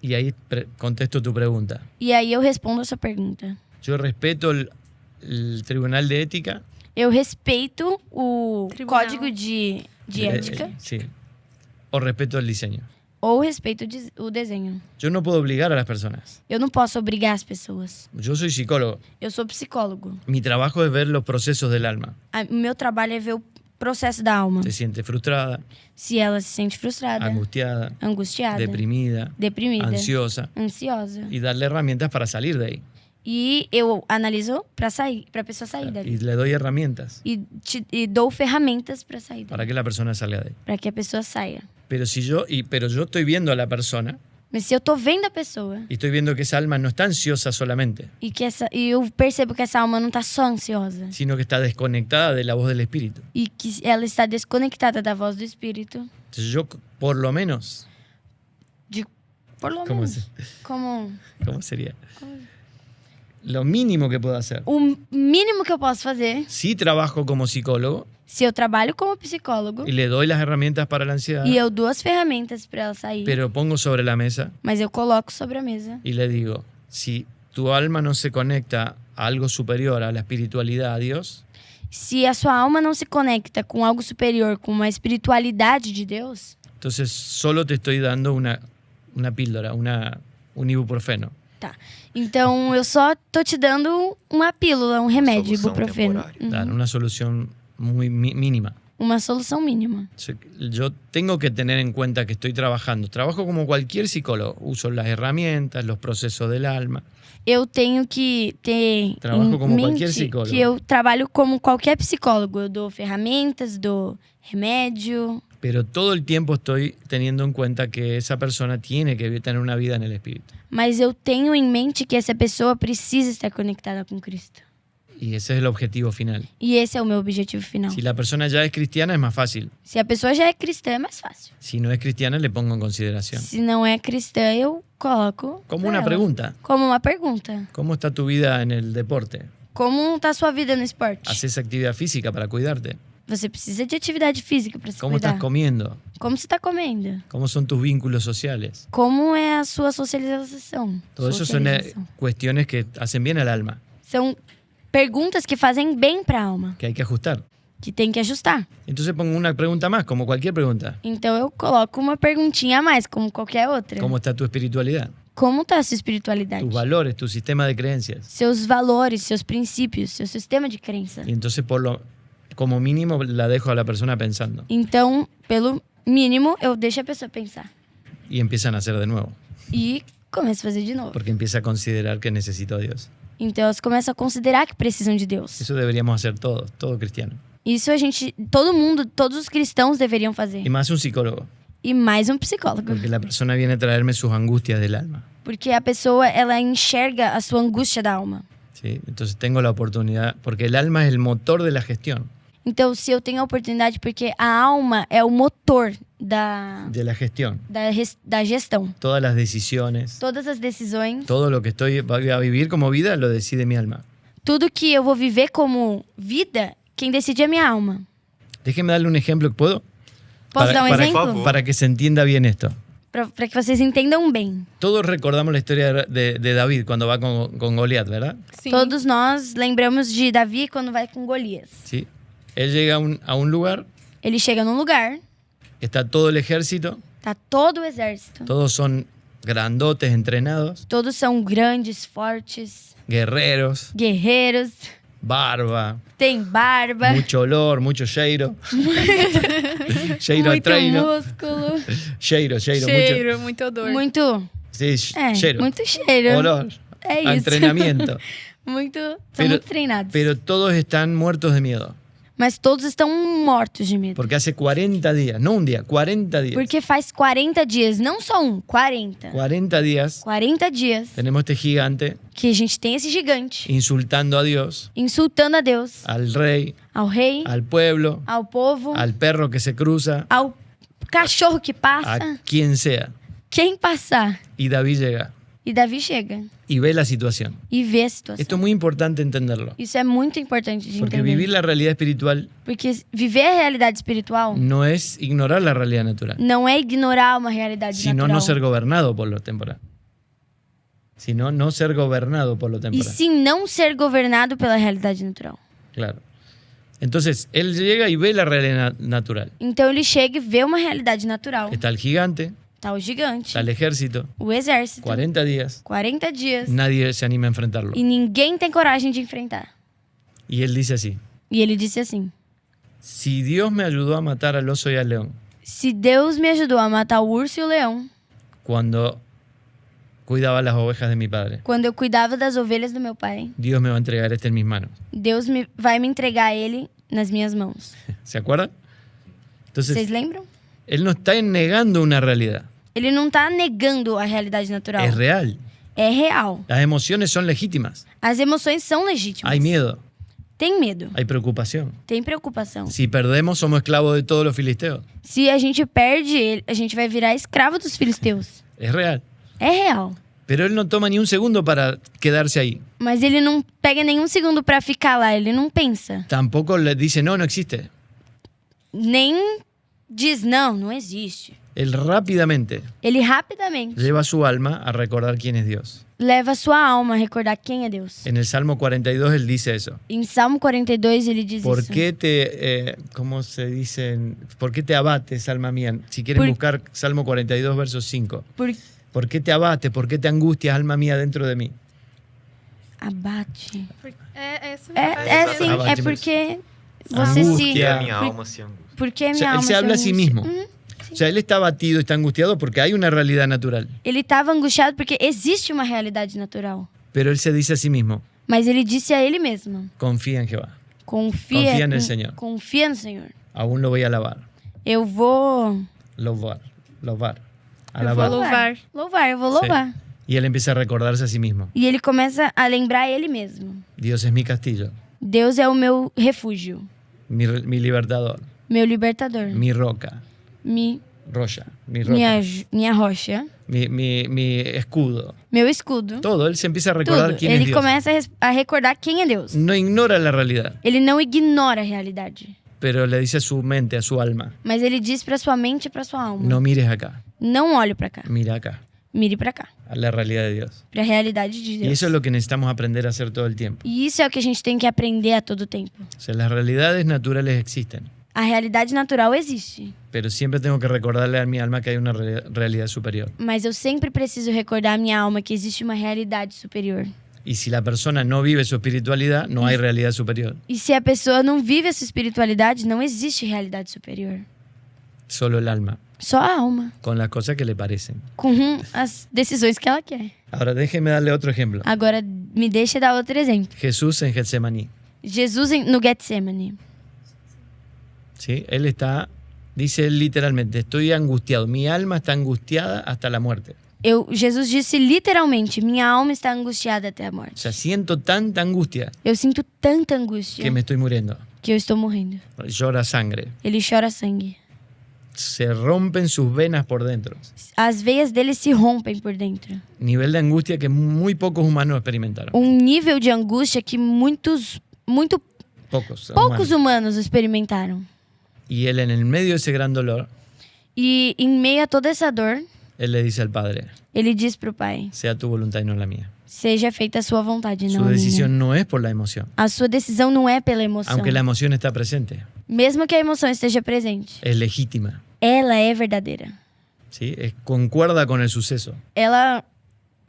Y ahí contesto tu pregunta. E aí eu respondo a sua pergunta. Yo respeto el Tribunal de Ética. Eu respeito o Tribunal. código de ética Sí. O respeto el diseño. ou respeito o desenho. Yo no puedo obligar a las personas. Eu não posso obrigar as pessoas. Yo soy psicólogo. Eu sou psicólogo. Mi trabajo es ver los procesos del alma. O meu trabalho é ver o processo da alma. Se siente frustrada, Se ela se sente frustrada, angustiada, angustiada, deprimida, ansiosa. ansiosa. Y darle herramientas para salir de ahí. E eu analiso para a pessoa sair dali. Y le doy herramientas E dou ferramentas para sair dali, para que la persona salga de ahí. para que a pessoa saia. Pero yo estoy viendo a la persona Mas se eu tô vendo a pessoa y estoy viendo que esa alma no está ansiosa solamente, e eu percebo que essa alma não tá só ansiosa sino que está desconectada de la voz del espíritu. e que ela está desconectada da voz do espírito, Entonces yo, por lo menos, por lo ¿Cómo menos, como ¿cómo sería? Lo mínimo que puedo hacer. o mínimo que eu posso fazer, Sí trabajo como psicólogo se eu trabalho como psicólogo y le doy las herramientas para la ansiedad, e eu dou as ferramentas para ela sair, pero pongo sobre la mesa mas eu coloco sobre a mesa y le digo, si tu alma no se conecta a algo superior, a la espiritualidad, a Dios, se a sua alma não se conecta com algo superior, com uma espiritualidade de Deus, entonces solo te estoy dando una píldora, un ibuprofeno. tá. Então eu só tô te dando uma pílula, um remédio, solução ibuprofeno. temporária. Dar una solución muy mínima. Uma solução mínima. Yo tengo que tener en cuenta que estoy trabajando. Trabajo como cualquier psicólogo. Uso las herramientas, los procesos del alma. Eu tenho que ter Trabalho em como qualquer mente psicólogo. que eu trabalho como qualquer psicólogo. Eu dou ferramentas, dou remédio, Pero todo el tiempo estoy teniendo en cuenta que esa persona tiene que tener una vida en el espíritu. mas eu tenho em mente que essa pessoa precisa estar conectada com Cristo. Y ese es el objetivo final. E esse é o meu objetivo final. Si la persona ya es cristiana es más fácil. Se a pessoa já é cristã, é mais fácil. Si no es cristiana le pongo en consideración. Se não é cristã, eu coloco Como pra una ela. pregunta. Como uma pergunta. ¿Cómo está tu vida en el deporte? Como tá a sua vida no esporte? ¿Haces actividad física para cuidarte? Você precisa de atividade física para se ¿Cómo cuidar. estás comiendo? Como você está comendo? ¿Cómo son tus vínculos sociales? Como é a sua socialização? Todo eso son cuestiones que hacen bien al alma, São perguntas que fazem bem para a alma, que hay que ajustar. que tem que ajustar. Entonces pongo una pregunta más, como cualquier pregunta. Então eu coloco uma perguntinha a mais, como qualquer outra. ¿Cómo está tu espiritualidad? como está a sua espiritualidade. tus valores, tu sistema de creencias. Seus valores, seus princípios, seu sistema de crença. Y entonces, como mínimo, la dejo a la persona pensando. Então, pelo mínimo, eu deixo a pessoa pensar. Y empiezan a hacer de nuevo. E começa a fazer de novo. Porque empieza a considerar que necesito a Dios. Então, elas começam a considerar que precisam de Deus. Eso deberíamos hacer todo cristiano. Isso todo mundo, todos os cristãos deveriam fazer. Y más un psicólogo. E mais um psicólogo. Porque la persona viene a traerme sus angustias del alma. Porque a pessoa, ela enxerga a sua angústia da alma. ¿Sí? Entonces tengo la oportunidad, porque el alma es el motor de la gestión. Então, se eu tenho a oportunidade, porque a alma é o motor de la gestión. Da gestão. Todas las decisiones, Todas as decisões, todo lo que voy a vivir como vida, lo decide mi alma. tudo que eu vou viver como vida, quem decide é a minha alma. Déjeme darle un ejemplo, ¿puedo? Posso dar um exemplo? Para que se entienda bien esto. Para que vocês entendam bem. Todos recordamos la historia de David cuando va con Goliat, ¿verdad? Sim. Todos nós lembramos de Davi quando vai com Golias. Sí. Él llega a un lugar, Ele chega num lugar, está todo el ejército, tá todo o exército. todos son grandotes, entrenados, Todos são grandes, fortes, guerreros, guerreiros, barba, tem barba, mucho olor, mucho cheiro. Cheiro a muito treino. músculo, Cheiro, Cheiro, muito odor. muito, Sí, cheiro. muito cheiro. Olor. É A isso. entrenamiento. São muito treinados. Pero todos están muertos de miedo. Mas todos estão mortos de medo. Porque hace 40 días, no un día, 40 días. Porque faz 40 dias, não só 40. 40 días 40 dias tenemos este gigante que a gente tem esse gigante insultando a Dios, insultando a Deus, al rey, ao rei, al pueblo, ao povo, al perro que se cruza, ao cachorro que passa, a quien sea. quem passar. Y David llega E Davi chega y ve la situación. e vê a situação. Esto es muy importante entenderlo. Isso é muito importante de Porque entender. vivir la realidad espiritual Porque viver a realidade espiritual no es ignorar la realidad natural, não é ignorar uma realidade sino natural. no ser gobernado por lo temporal. Sino no ser gobernado por lo E temporal. sim não ser governado pela realidade natural. Claro. Entonces, él llega y ve la realidad natural. Então ele chega e vê uma realidade natural. Está el gigante, Tá o gigante, está el ejército, o exército, 40 días, 40 dias, nadie se anima a enfrentarlo. e ninguém tem coragem de enfrentar. Y él dice así: E ele disse assim: si Dios me ayudó a matar al oso y al león se Deus me ajudou a matar o urso e o leão, cuando cuidaba las ovejas de mi padre, quando eu cuidava das ovelhas do meu pai, Dios me va a entregar este en mis manos. Deus vai me entregar ele nas minhas mãos. ¿Se acuerdan? Entonces, Vocês lembram? él no está negando una realidad, Ele não tá negando a realidade natural. es real. É real. Las emociones son legítimas. As emoções são legítimas. Hay miedo, Tem medo, hay preocupación. tem preocupação. Si perdemos, somos esclavos de todos los filisteos. Se a gente perde, a gente vai virar escravo dos filisteus. Es real. É real. Pero él no toma ni un segundo para quedarse ahí. Mas ele não pega nenhum segundo pra ficar lá, ele não pensa. Tampoco le dice, no, no existe. Nem diz, não existe. Él rápidamente Ele rapidamente lleva su alma a recordar quién es Dios. leva a sua alma a recordar quem é Deus. En el Salmo 42 él dice eso. Em Salmo 42 ele diz ¿Por isso. qué cómo se dice? ¿Por qué te abates, alma mía? Si quieren Por- buscar Salmo 42, verso 5. Por ¿Por qué te abates? ¿Por qué te angustias, alma mía, dentro de mí? abate. É essa É assim, Abate é mesmo. porque você se... Angústia. a minha alma se angustia. Porque a O minha sea, él alma se habla a sí angustia. mismo. O sea, él está abatido, está angustiado porque hay una realidad natural. Ele estava angustiado porque existe uma realidade natural. Pero él se dice a sí mismo, Mas ele disse a ele mesmo: confía en Jehová. confia en el Señor. Confia no Senhor. Aún lo voy a alabar. Eu vou Louvar. Eu vou Alabar. louvar. louvar, eu vou Sí. louvar. Y él empieza a recordarse a sí mismo. E ele começa a lembrar ele mesmo. Dios es mi castillo, Deus é o meu refúgio, mi libertador, meu libertador, mi roca, mi, mi roca, minha rocha, mi escudo. meu escudo. Todo, él se empieza a recordar Tudo. quién es Ele Dios. começa a recordar quem é Deus. No ignora la realidad, Ele não ignora a realidade, pero le dice a su mente, a su alma, mas ele diz para sua mente e para sua alma: no mires acá, não olhe para cá, mira acá, mire para cá, a la realidad de Dios. para a realidade de Y Deus. eso es lo que necesitamos aprender a hacer todo el tiempo. E isso é o que a gente tem que aprender a todo tempo. O sea, las realidades naturales existen, A realidade natural existe. Pero siempre tengo que recordarle a mi alma que hay una realidad superior. Mas eu sempre preciso recordar a minha alma que existe uma realidade superior. Y si la persona no vive su espiritualidad, no hay realidad superior. E se a pessoa não vive a sua espiritualidade, não existe realidade superior. Solo el alma, Só a alma, con las cosas que le parecen. com as decisões que ela quer. Ahora déjeme darle otro ejemplo. Agora, me deixa dar outro exemplo. Jesús en Getsemaní. Jesus no Getsemane. ¿Sí? Él está, dice él literalmente, estoy angustiado. Mi alma está angustiada hasta la muerte. Jesus disse literalmente, minha alma está angustiada até a O morte. sea, siento tanta angustia Eu sinto tanta angústia que me estoy muriendo. que eu estou morrendo. Llora sangre. Ele chora sangue. Se rompen sus venas por dentro. As veias dele se rompem por dentro. Nivel de angustia que muy pocos humanos experimentaron. Nível de angústia que muito poucos humanos experimentaram. Y él en el medio de ese gran dolor, E em meio a toda essa dor, él le dice al Padre, ele diz pro Pai, sea tu voluntad y no la mía. seja feita a sua vontade, Su não a minha. decisión no es por la emoción, A sua decisão não é pela emoção. aunque la emoción está presente, Mesmo que a emoção esteja presente, es legítima, ela é verdadeira. ¿sí? Concuerda con el suceso. Ela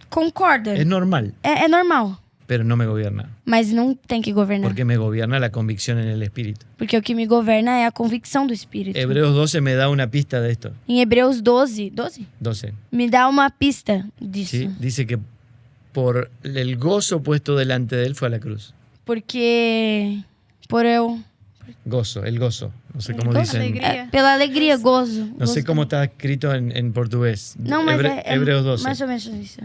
concorda. Es normal, É normal, pero no me gobierna, mas não tem que governar. porque me gobierna la convicción en el Espíritu. Porque o que me governa é a convicção do Espírito. Hebreos 12 me da una pista de esto. Em Hebreus 12, 12. me dá uma pista disso. ¿Sí? Dice que por el gozo puesto delante de él fue a la cruz. Porque por eu... Gozo, el gozo. No sé cómo Gozo, dicen. alegría. Pela alegria, gozo. No sé gozo. cómo está escrito en portugués. Não, mas Hebreos 12. mais ou menos isso.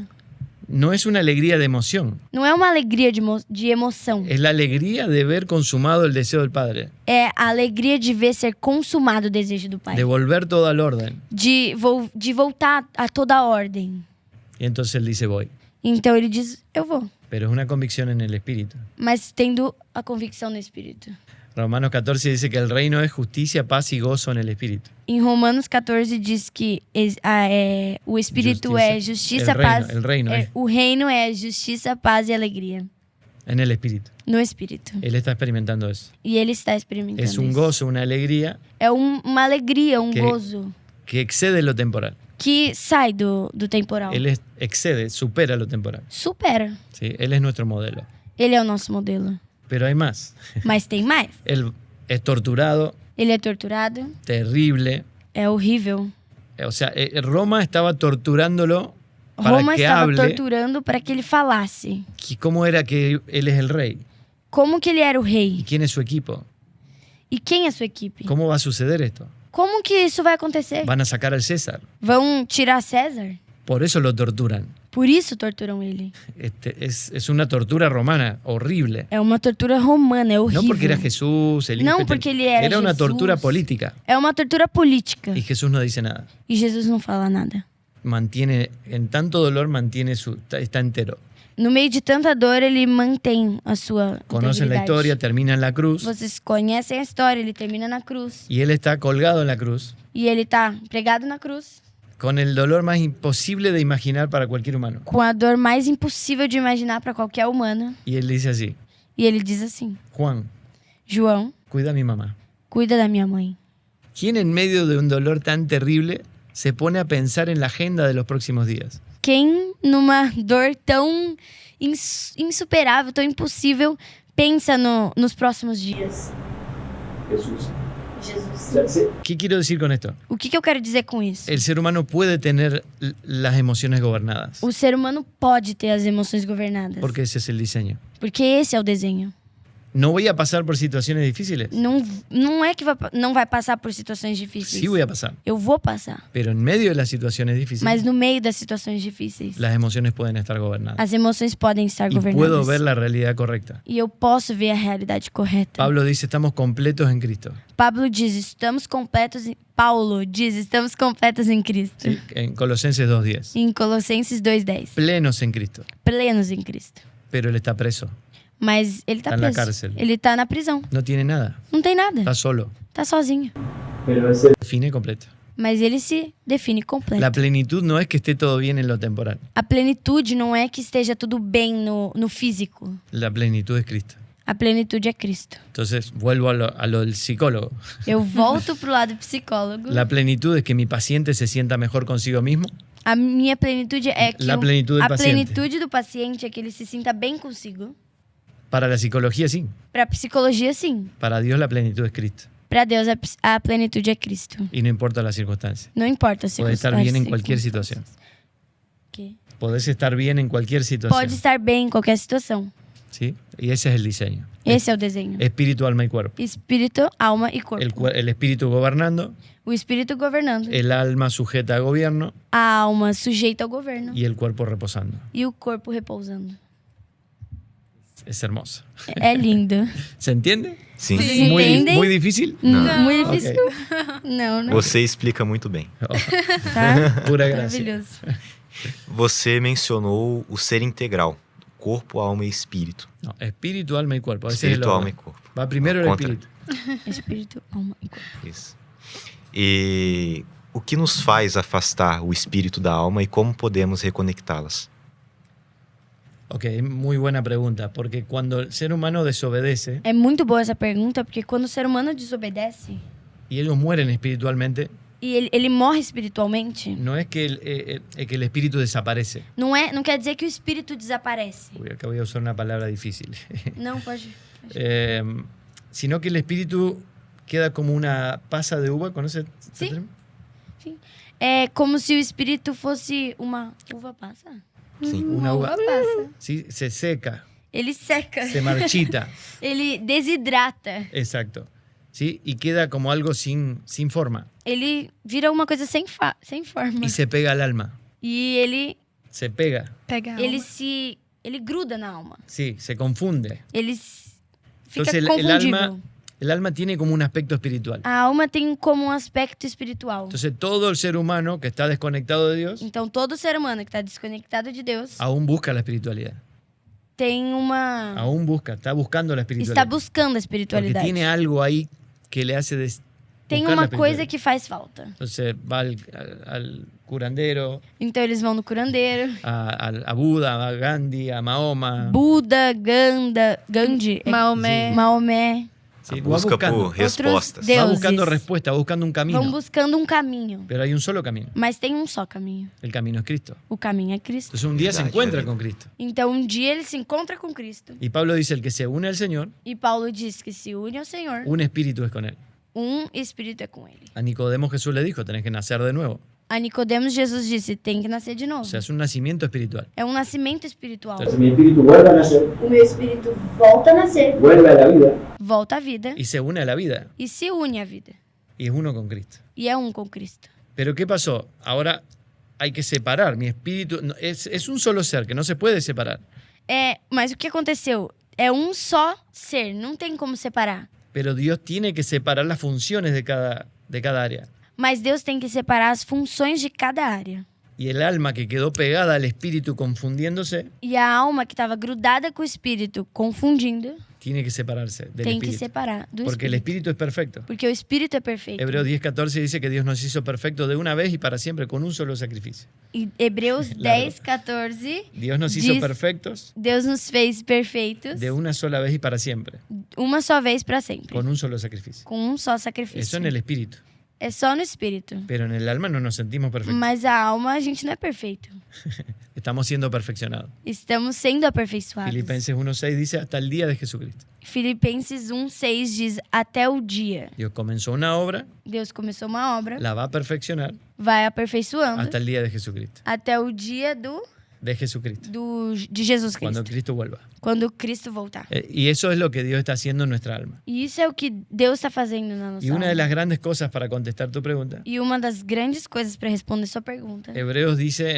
No es una alegría de emoción. Não é uma alegria de emoção. Es la alegría de ver consumado el deseo del Padre. É a alegria de ver ser consumado o desejo do Pai. De volver todo al orden. De voltar a toda a ordem. Y entonces él dice voy. Então ele diz, eu vou. Pero es una convicción en el Espíritu. Mas tendo a convicção no Espírito. Romanos 14 dice que el reino es justicia, paz y gozo en el Espíritu. Em Romanos 14 diz que o Espírito é justiça, paz... El reino es O reino é justiça, paz e alegria. en el Espíritu. No Espírito. Él está experimentando eso. E ele está experimentando Es un isso. gozo, una alegría É uma alegria, Que- gozo que excede lo temporal. que sai do temporal. Él excede, supera lo temporal. Supera. ¿Sí? Él es nuestro modelo. Ele é o nosso modelo. Pero hay más. Mas tem mais. Él es torturado, Ele é torturado. terrible. É horrível. O sea, Roma estaba torturándolo para Roma que estava hable torturando para que ele falasse. cómo era que él es el rey Como que ele era o y rei? quién es su equipo. E quem é sua equipe? ¿Cómo va a suceder esto? Como que isso vai acontecer? Van a sacar al César. Vão tirar César? Por eso lo torturan. Por isso torturam ele. Es una tortura romana horrible. É uma tortura romana, é horrível. No porque era Jesús, el Não hijo, porque ele era una Jesus. tortura política. É uma tortura política. Y Jesús no dice nada. E Jesus não fala nada. Mantiene, en tanto dolor, está entero. No meio de tanta dor, ele mantém a sua Conocen la integridade. historia, termina en la cruz. Vocês conhecem a história, ele termina na cruz. Y él está colgado en la cruz. E ele tá pregado na cruz, Con el dolor más imposible de imaginar para cualquier humano. com a dor mais impossível de imaginar para qualquer humano. Y él dice así: E ele diz assim: Juan, João, cuida a mi mamá. cuida da minha mãe. ¿Quién en medio de un dolor tan terrible se pone a pensar en la agenda de los próximos días? Quem, numa dor tão insuperável, tão impossível, pensa nos próximos dias? Jesús. Jesus. ¿Qué quiero decir con esto? O que eu quero dizer com isso? El ser humano puede tener las emociones gobernadas, O ser humano pode ter as emoções governadas. porque ese es el diseño. Porque esse é o desenho. ¿No voy a pasar por situaciones difíciles? Não é que não vai passar por situações difíceis. Sí voy a pasar. Eu vou passar. Pero en medio de las situaciones difíciles, Mas no meio das situações difíceis, las emociones pueden estar gobernadas. as emoções podem estar Y governadas. puedo ver la realidad correcta. E eu posso ver a realidade correta. Pablo dice, estamos completos en Cristo. Paulo diz, estamos completos em Cristo. ¿Sí? En Colosenses 2:10. Em Colossenses 2:10. Plenos en Cristo. Plenos em Cristo. Pero él está preso. Mas ele tá Tá na preso. cárcel. Ele tá na prisão. No tiene nada. Não tem nada. Está solo. Tá sozinho. Pero él se define completo. Mas ele se define completo. La plenitud no es que esté todo bien en lo temporal. A plenitude não é que esteja tudo bem no físico. La plenitud es Cristo. A plenitude é Cristo. Entonces vuelvo a lo del psicólogo. Eu volto pro lado psicólogo. La plenitud es que mi paciente se sienta mejor consigo mismo. A minha plenitude é que La plenitud del a paciente. plenitude do paciente é que ele se sinta bem consigo. Para la psicología sí. Para a psicologia, sim. Para Dios la plenitud es Cristo. Para Deus, a plenitude é Cristo. Y no importa las circunstancias. Não importa se Podés estar bien en cualquier situación. Que Podés estar bien en cualquier situación. pode estar bem em qualquer situação. ¿Sí? Y ese es el diseño. Esse é o desenho. Espíritu, alma y cuerpo. Espírito, alma e corpo. El espíritu gobernando, O espírito governando, el alma sujeta a gobierno a alma sujeita ao governo y el cuerpo reposando. e o corpo repousando. Es hermoso. É lindo. ¿Se entiende? Sim. Vocês Muy, entendem? muy difícil. Não. Muito Ok. difícil. Não, não. Você explica muito bem. Tá? Pura gracia. Maravilhoso. Você mencionou o ser integral, corpo, alma e espírito. No, espíritu, alma y cuerpo. Ese es Espírito, el alma orden. e corpo. Va primero el Contra. espíritu. Espírito, alma e corpo. Isso. E o que nos faz afastar o espírito da alma e como podemos reconectá-las? Ok, muy buena pregunta, porque cuando el ser humano desobedece É muito boa essa pergunta, porque quando o ser humano desobedece y ellos mueren espiritualmente, e ele morre espiritualmente, no es que que el espíritu desaparece. não quer dizer que o espírito desaparece. Uy, acá voy a usar una palabra difícil. Não, pode. Sino que el espíritu queda como una pasa de uva, ¿conoces? Sí. É como se o espírito fosse uma uva passa. Sim. Una uva. passa. Sí, se seca, Ele seca. se marchita. Ele desidrata. Exacto. ¿Sí? Y queda como algo sin forma. Ele vira uma coisa sem forma. Y se pega al alma. E ele Se pega. Pega a ele alma. ele gruda na alma. Sí, se confunde. Ele fica Entonces confundível. el alma tiene como un aspecto espiritual. A alma tem como um aspecto espiritual. Entonces todo el ser humano que está desconectado de Dios Então todo ser humano que está desconectado de Deus aún busca la espiritualidad. tem uma Aún está buscando la está espiritualidad. buscando a Porque espiritualidade. tiene algo ahí que le hace Tem buscar la uma coisa espiritualidad. que faz falta. Entonces va al curandero, Então eles vão no curandeiro. a Buda, a Gandhi, a Mahoma. Buda, Gandhi, Maomé. Maomé. Sí, A va busca buscando. por respostas. deuses. Va buscando respuesta, va buscando un camino. Vão buscando um caminho. Pero hay un solo camino. Mas tem um só caminho. El camino es Cristo. O caminho é Cristo. Entonces un día se Verdad, encuentra David. con Cristo. Então um dia ele se encontra com Cristo. Y Pablo dice, el que se une al Señor, E Paulo diz que se une ao Senhor, un espíritu es con él. um espírito é com ele. A Nicodemo Jesús le dijo, tenés que nacer de nuevo. A Nicodemos Jesus disse, tem que nascer de novo. O sea, es un nacimiento espiritual. É um nascimento espiritual. Entonces, Mi espíritu vuelve a nacer, O meu espírito volta a nascer, vuelve a la vida. volta à vida y se une a la vida. e se une à vida. Y es uno con Cristo. E é um com Cristo. Pero ¿qué pasó? Ahora hay que separar. Mi espíritu es un solo ser que no se puede separar. Mas o que aconteceu? É um só ser, não tem como separar. Pero Dios tiene que separar las funciones de cada área. Mas Deus tem que separar as funções de cada área. Y el alma que quedó pegada al espíritu confundiéndose, E a alma que estava grudada com o espírito, confundindo, tiene que separarse del tem que espíritu. separar do Porque el espírito. espíritu es perfecto. Porque o espírito é perfeito. Hebreos 10:14 dice que Dios nos hizo perfectos de una vez y para siempre con un solo sacrificio. E Hebreus Claro. 10:14, Dios nos hizo diz, perfectos Deus nos fez perfeitos de una sola vez y para siempre, uma só vez para sempre. con un solo sacrificio. Com um só sacrifício. Eso en el espíritu. É só no espírito. Pero en el alma no nos sentimos perfectos. Mas a alma, a gente não é perfeito. Estamos siendo perfeccionados. Estamos sendo aperfeiçoados. Filipenses 1:6 dice hasta el día de Jesucristo. Filipenses 1:6 diz, até o dia. Dios comenzó una obra, Deus começou uma obra, la va a perfeccionar vai aperfeiçoando hasta el día de Jesucristo. até o dia De Jesucristo. de Jesus Cuando Cristo. Cristo vuelva. Quando Cristo voltar. Y eso es lo que Dios está haciendo en nuestra alma. E isso é o que Deus está fazendo na nossa Y una de alma. las grandes cosas para contestar tu pregunta, E uma das grandes coisas para responder sua pergunta, en Hebreos dice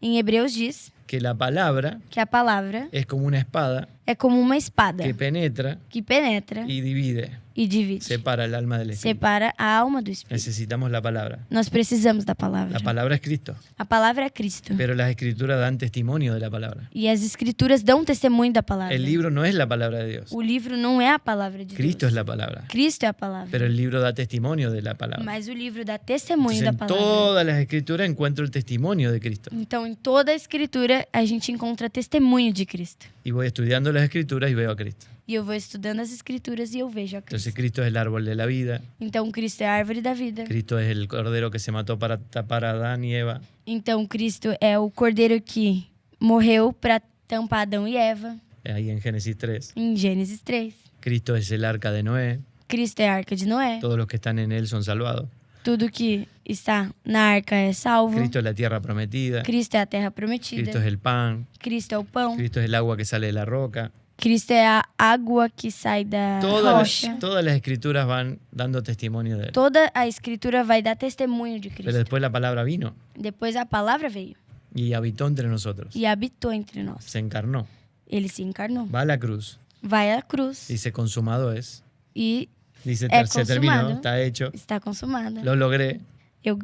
em Hebreus diz que la palabra que a palavra es como una espada é como uma espada que penetra que penetra y divide, e divide. separa el alma del espíritu. Separa a alma do espírito. Necesitamos la palabra. Nós precisamos da palavra. La palabra es Cristo, A palavra é Cristo. pero las escrituras dan testimonio de la palabra. E as escrituras dão testemunho da palavra. El libro no es la palabra de Dios. O livro não é a palavra de Cristo Deus. es la palabra. Cristo é a palavra. Pero el libro da testimonio de la palabra. Mas o livro dá testemunho Entonces, da en palavra. todas las escrituras encuentro el testimonio de Cristo. Então, em toda a escritura, a gente encontra testemunho de Cristo. Y voy estudiando las escrituras y veo a Cristo. E eu vou estudando as escrituras e eu vejo a Cristo. Entonces Cristo es el árbol de la vida. Então Cristo é a árvore da vida. Cristo es el cordero que se mató para tapar a Adán y Eva. Então Cristo é o cordeiro que morreu para tampar Adão e Eva. Ahí en Génesis 3. Em Gênesis 3. Cristo es el arca de Noé. Cristo é a arca de Noé. Todos los que están en él son salvados. Tudo que está na arca é salvo. Cristo es la tierra prometida. Cristo é a terra prometida. Cristo es el pan. Cristo é o pão. Cristo es el agua que sale de la roca. Cristo é a água que sai da rocha. Todas las escrituras van dando testimonio de él. Toda a escritura vai dar testemunho de Cristo. Pero después la palabra vino Depois a palavra veio y habitó entre nosotros. e habitou entre nós. Se encarnó. Ele se encarnou. Va a la cruz. Vai à cruz Dice, consumado es. e Dice, se terminó, consumado. está hecho. Está consumada. Lo logré. Eu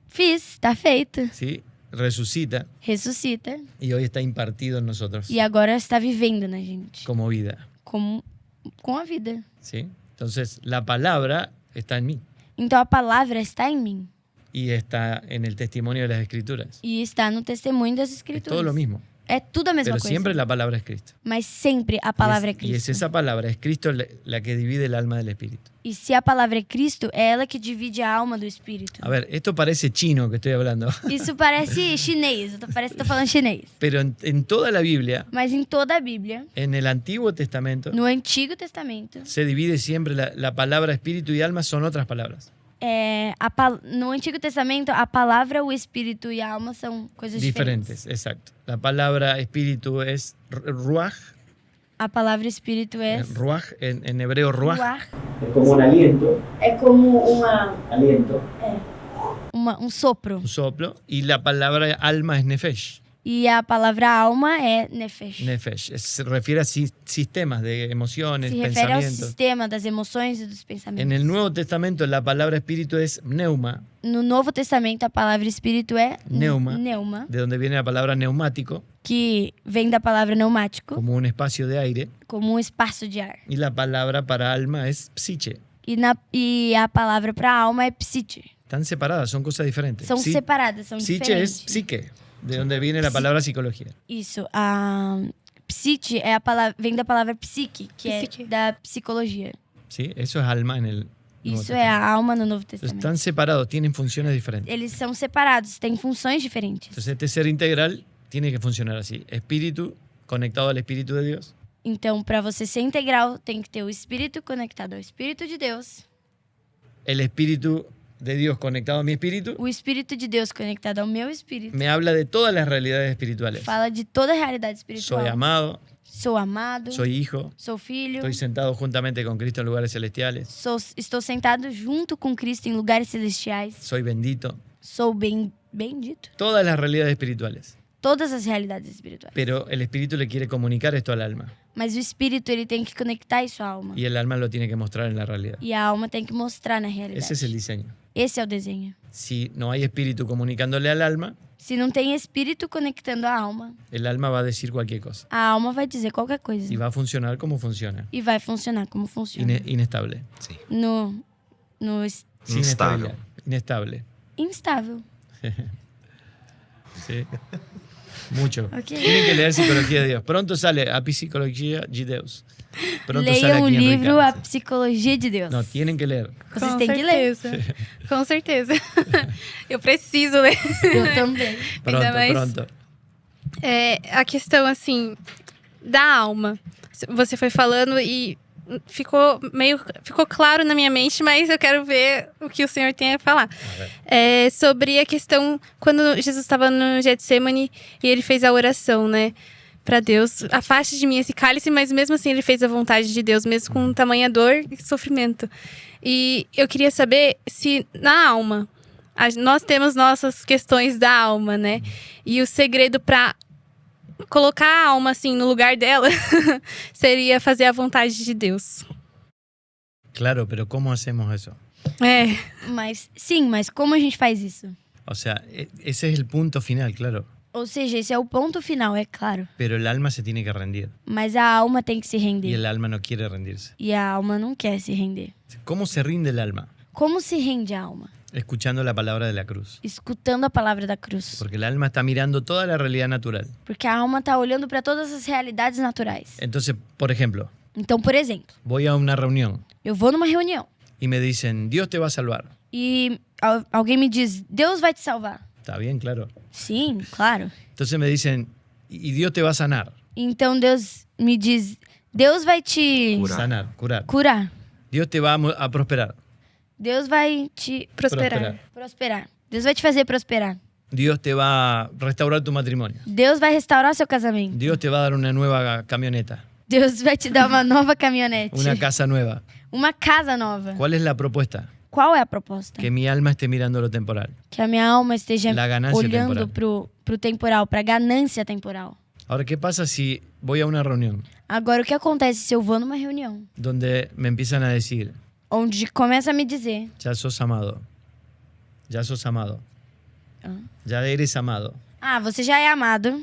fiz, está feito. ¿Sí? Resucita Ressuscita y hoy está impartido en nosotros e agora está vivendo na gente. como vida. Com a vida. ¿Sí? Entonces, la palabra está en mí Então a palavra está em mim y está en el testimonio de las escrituras. e está no testemunho das Es escrituras. todo lo mismo. É tudo a mesma Pero coisa. siempre la palabra es Cristo. Mas sempre a palavra é Y es Cristo. esa palabra, es Cristo la que divide el alma del espíritu. E se a palavra é Cristo, é ela que divide a alma do espírito. A ver, esto parece chino que estoy hablando, Isso parece chinês, parece que tô falando chinês. pero en toda la Biblia, Mas em toda a Bíblia, en el Antiguo Testamento, no Antigo Testamento, se divide siempre la palabra espíritu y alma son otras palabras. no Antigo Testamento, a palavra, o espírito e a alma são coisas diferentes. Exacto. La palabra espíritu es ruach. A palavra espírito é Ruach, en hebreo ruach. ruach. Es como un aliento. É como Aliento. um sopro. Un soplo. Y la palabra alma es nefesh. E a palavra alma é nefesh. Nefesh. Se refiere a sistemas de emociones, Se refere ao pensamientos. sistema das emoções e dos pensamentos. En el Nuevo Testamento la palabra espíritu es pneuma, No Novo Testamento, a palavra espírito é Neuma. neuma, de donde viene la palabra neumático, que vem da palavra pneumático, como un espacio de aire. como um espaço de ar. Y la palabra para alma es psiche. E a palavra para alma é psique. Están separadas, son cosas diferentes. São separadas, são Psiche diferentes. es psique, de donde viene la palabra psicología. Isso, a psique é a palavra, vem da palavra psique, que Psique. é da psicologia. ¿Sí? Eso es alma en el Nuevo Isso é Testamento. a alma no Novo Entonces, Testamento. están separados, tienen funciones diferentes. Eles são separados, têm funções diferentes. Entonces este ser integral tiene que funcionar así. Espíritu conectado al Espíritu de Dios. Então, para você ser integral, tem que ter o espírito conectado ao Espírito de Deus, El Espíritu de Dios conectado a mi espíritu o Espírito de Deus conectado ao meu espírito. me habla de todas las realidades espirituales. Fala de toda a realidade espiritual. Soy amado, Sou amado, soy hijo, sou filho, estoy sentado juntamente con Cristo en lugares celestiales, estou sentado junto com Cristo em lugares celestiais, soy bendito. sou bendito. Todas las realidades espirituales. Todas as realidades espirituais. Pero el Espíritu le quiere comunicar esto al alma. Mas o espírito, ele tem que conectar isso à alma. Y el alma lo tiene que mostrar en la realidad. E a alma tem que mostrar na realidade. Ese es el diseño. Esse é o desenho. Si no hay espíritu comunicándole al alma, Se não tem espírito conectando a alma, el alma va a decir cualquier cosa. a alma vai dizer qualquer coisa. Y va a funcionar como funciona. E vai funcionar como funciona. Inestable. Sim. Sin Instável. estabilidad. Inestable. Instável. Sí. Mucho. Ok. Tienen que leer Psicología de Dios. Pronto sale a Psicología de Deus. Pronto sale Leiam o aquí en livro Recap. A Psicologia de Deus. No, tienen que leer. Vocês Com têm que ler. certeza. Com certeza. Eu preciso ler. Eu também. Pronto, mais- pronto. A questão, assim, da alma. Você foi falando e ficou claro na minha mente, mas eu quero ver o que o Senhor tem a falar. Sobre a questão, quando Jesus estava no Getsemane e ele fez a oração, né? Para Deus, afaste de mim esse cálice, mas mesmo assim ele fez a vontade de Deus, mesmo com tamanha dor e sofrimento. E eu queria saber se na alma, nós temos nossas questões da alma, né? E o segredo para colocar a alma assim no lugar dela seria fazer a vontade de Deus. Claro, pero ¿cómo hacemos eso? Mas como a gente faz isso? O sea, ese es el punto final, claro. Ou seja, esse é o ponto final, é claro. Pero el alma se tiene que rendir. Mas a alma tem que se Y render. el alma no quiere rendirse. E a alma não quer se render. ¿Cómo se rinde el alma? Como se rende a alma? Escuchando la palabra de la cruz. Escutando a palavra da cruz. Porque el alma está mirando toda la realidad natural. Porque a alma está olhando para todas as realidades naturais. Entonces, por ejemplo, Então, por exemplo, voy a una reunión eu vou numa reunião y me dicen, Dios te va a salvar. e alguém me diz, Deus vai te salvar. Está bien, claro. Sim, claro. Entonces me dicen, y Dios te va a sanar. Então Deus me diz, Deus vai te Sanar, curar. curar. Dios te va a prosperar. Deus vai te Prosperar. prosperar. Deus vai te fazer prosperar. Dios te va a restaurar tu matrimonio. Deus vai restaurar seu casamento. Dios te va a dar una nueva camioneta, Deus vai te dar uma nova caminhonete. una casa nueva. Uma casa nova. ¿Cuál es la propuesta? Qual é a proposta? Que mi alma esté mirando lo temporal. Que a minha alma esteja La ganancia olhando temporal. pro temporal, pra ganância temporal. Ahora, ¿qué pasa si voy a una reunión Agora, o que acontece se eu vou numa reunião donde me empiezan a decir, onde começa a me dizer, ya sos amado, ya sos amado, Ah. ya eres amado? você já é amado,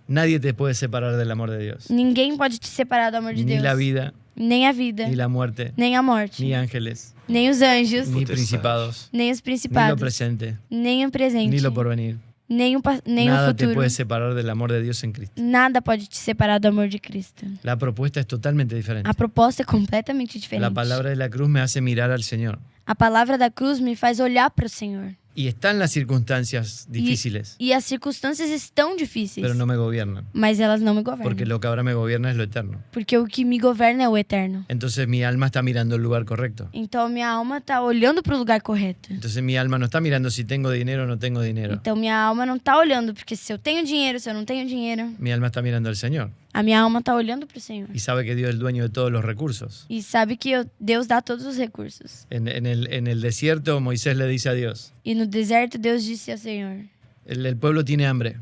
Nadie te puede separar del amor de Dios. ninguém pode te separar do amor de Ni Deus. la vida, Nem a vida, ni la muerte, nem a morte, ni ángeles, nem os anjos, ni principados, nem os ni lo principados, presente, nem o presente, ni lo porvenir. nem o Nada te futuro. puede separar del amor de Dios en Cristo. Nada pode te separar do amor de Cristo. La propuesta es totalmente diferente. A proposta é completamente diferente. La palabra de la cruz me hace mirar al Señor. A palavra da cruz me faz olhar para o Senhor. Y están las circunstancias difíciles, E as circunstâncias estão difíceis, pero no me gobiernan. mas elas não me governam. Porque lo que ahora me gobierna es lo eterno. Porque o que me governa é o eterno. Entonces mi alma está mirando el lugar correcto. Então minha alma está olhando para o lugar correto. Entonces mi alma no está mirando si tengo dinero o no tengo dinero. Então minha alma não está olhando porque se eu tenho dinheiro, se eu não tenho dinheiro. Mi alma está mirando al Señor. A minha alma está olhando para o Senhor. Y sabe que Dios es el dueño de todos los recursos. E sabe que Deus dá todos os recursos. En el desierto Moisés le dice a Dios, E no deserto Deus disse ao Senhor: el pueblo tiene hambre.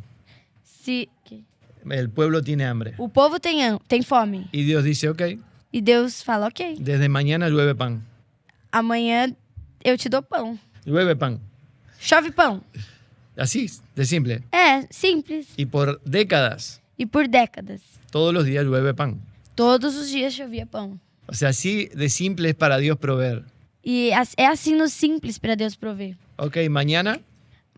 El pueblo tiene hambre. O povo tem fome. Y Dios dice, ok, E Deus fala: ok, desde mañana llueve pan. amanhã eu te dou pão. Llueve pan. Chove pão. Así, de simple. É, simples. Y por décadas, E por décadas, todos los días llueve pan. todos os dias chovia pão. O sea, así de simple es para Dios proveer. E é assim no simples para Deus prover. Ok, mañana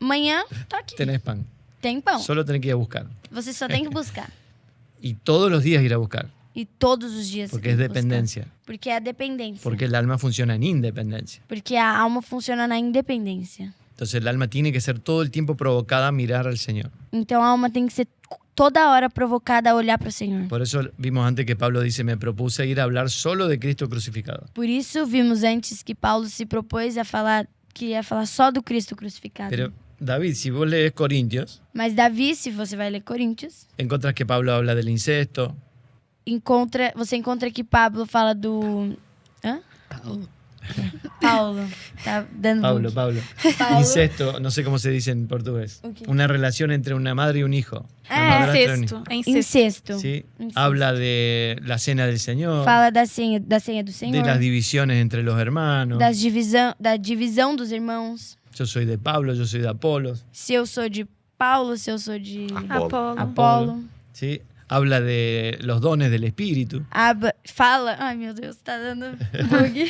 Amanhã, tá aqui. tenés pan. Tem pão. Solo tenés que ir a buscar. Você só tem que buscar. Y todos los días ir a buscar. E todos os dias você Porque tem es que buscar. dependencia. Porque é a dependência. Porque el alma funciona en independencia. Porque a alma funciona na independência. Entonces el alma tiene que ser todo el tiempo provocada a mirar al Señor. Então a alma tem que ser toda hora provocada a olhar para o Senhor. Por eso vimos antes que Pablo dice, me propuse ir a hablar solo de Cristo crucificado. Por isso vimos antes que Paulo se propôs a falar que ia falar só do Cristo crucificado. Pero David, si vos lees Corintios, Mas Davi, se você vai ler Coríntios, encontrás que Pablo habla del incesto, você encontra que Pablo fala do... Hã? Paulo. Tá dando Pablo, bug. Pablo. Paulo. Incesto, no sé cómo se dice en portugués. Ok. Una relación entre una madre y un hijo. Una É, madrastra y un hijo. Incesto. É incesto. Incesto. ¿Sí? Incesto. Habla de la cena del Señor, Fala da ceia do Senhor. de las divisiones entre los hermanos. Da divisão dos irmãos. Yo soy de Pablo, yo soy de Apolos. Se eu sou de Paulo, se eu sou de Apolo. Apolo. ¿Sí? Habla de los dones del Espíritu. Fala... Ai, meu Deus, tá dando bug.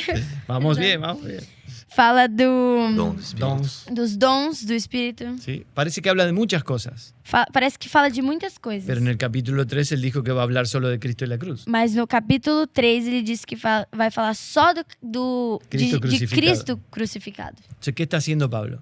Vamos bien, vamos bien. Fala Dom do Espírito. Dons. dos dons do Espírito. ¿Sí? Parece que habla de muchas cosas, Parece que fala de muitas coisas. pero en el capítulo 3 él dijo que va a hablar solo de Cristo y la cruz. Mas no capítulo 3 ele disse que vai falar só Cristo de crucificado. Cristo crucificado. Entonces, ¿qué está haciendo Pablo?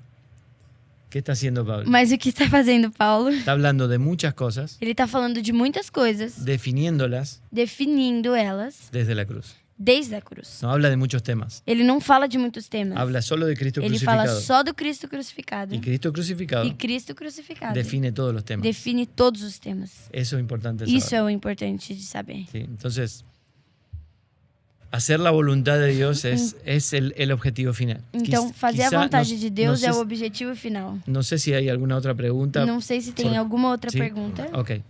¿Qué está haciendo Pablo? Mas o que está fazendo Paulo? Está hablando de muchas cosas, Ele está falando de muitas coisas, definiéndolas definindo elas desde la cruz. desde a cruz. No habla de muchos temas, Ele não fala de muitos temas. habla solo de Cristo Ele fala crucificado. só do Cristo crucificado. Y Cristo crucificado E Cristo crucificado define todos los temas. define todos os temas. Eso es importante Isso saber. é o importante de saber. Sí, entonces, hacer la voluntad de Dios es el objetivo final. Então, fazer Quizá a vontade de Deus no é sé, o objetivo final. no sé si hay alguna otra pregunta. Não sei se tem Por- alguma outra ¿Sí? pergunta. Ok.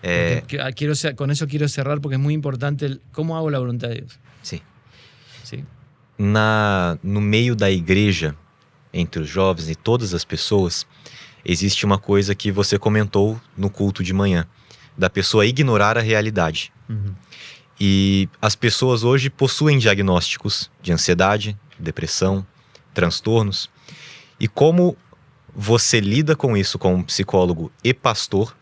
É, Porque con eso quiero cerrar porque es muy importante cómo hago la voluntad de Dios. sim. ¿Sí? No meio da igreja, entre os jovens e todas as pessoas, existe uma coisa que você comentou no culto de manhã, da pessoa ignorar a realidade. Ujú. E as pessoas hoje possuem diagnósticos de ansiedade, depressão, transtornos. E como você lida com isso como psicólogo e pastor,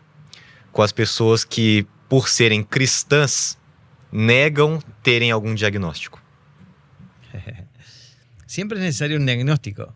com as pessoas que, por serem cristãs, negam terem algum diagnóstico? Siempre es necesario un diagnóstico.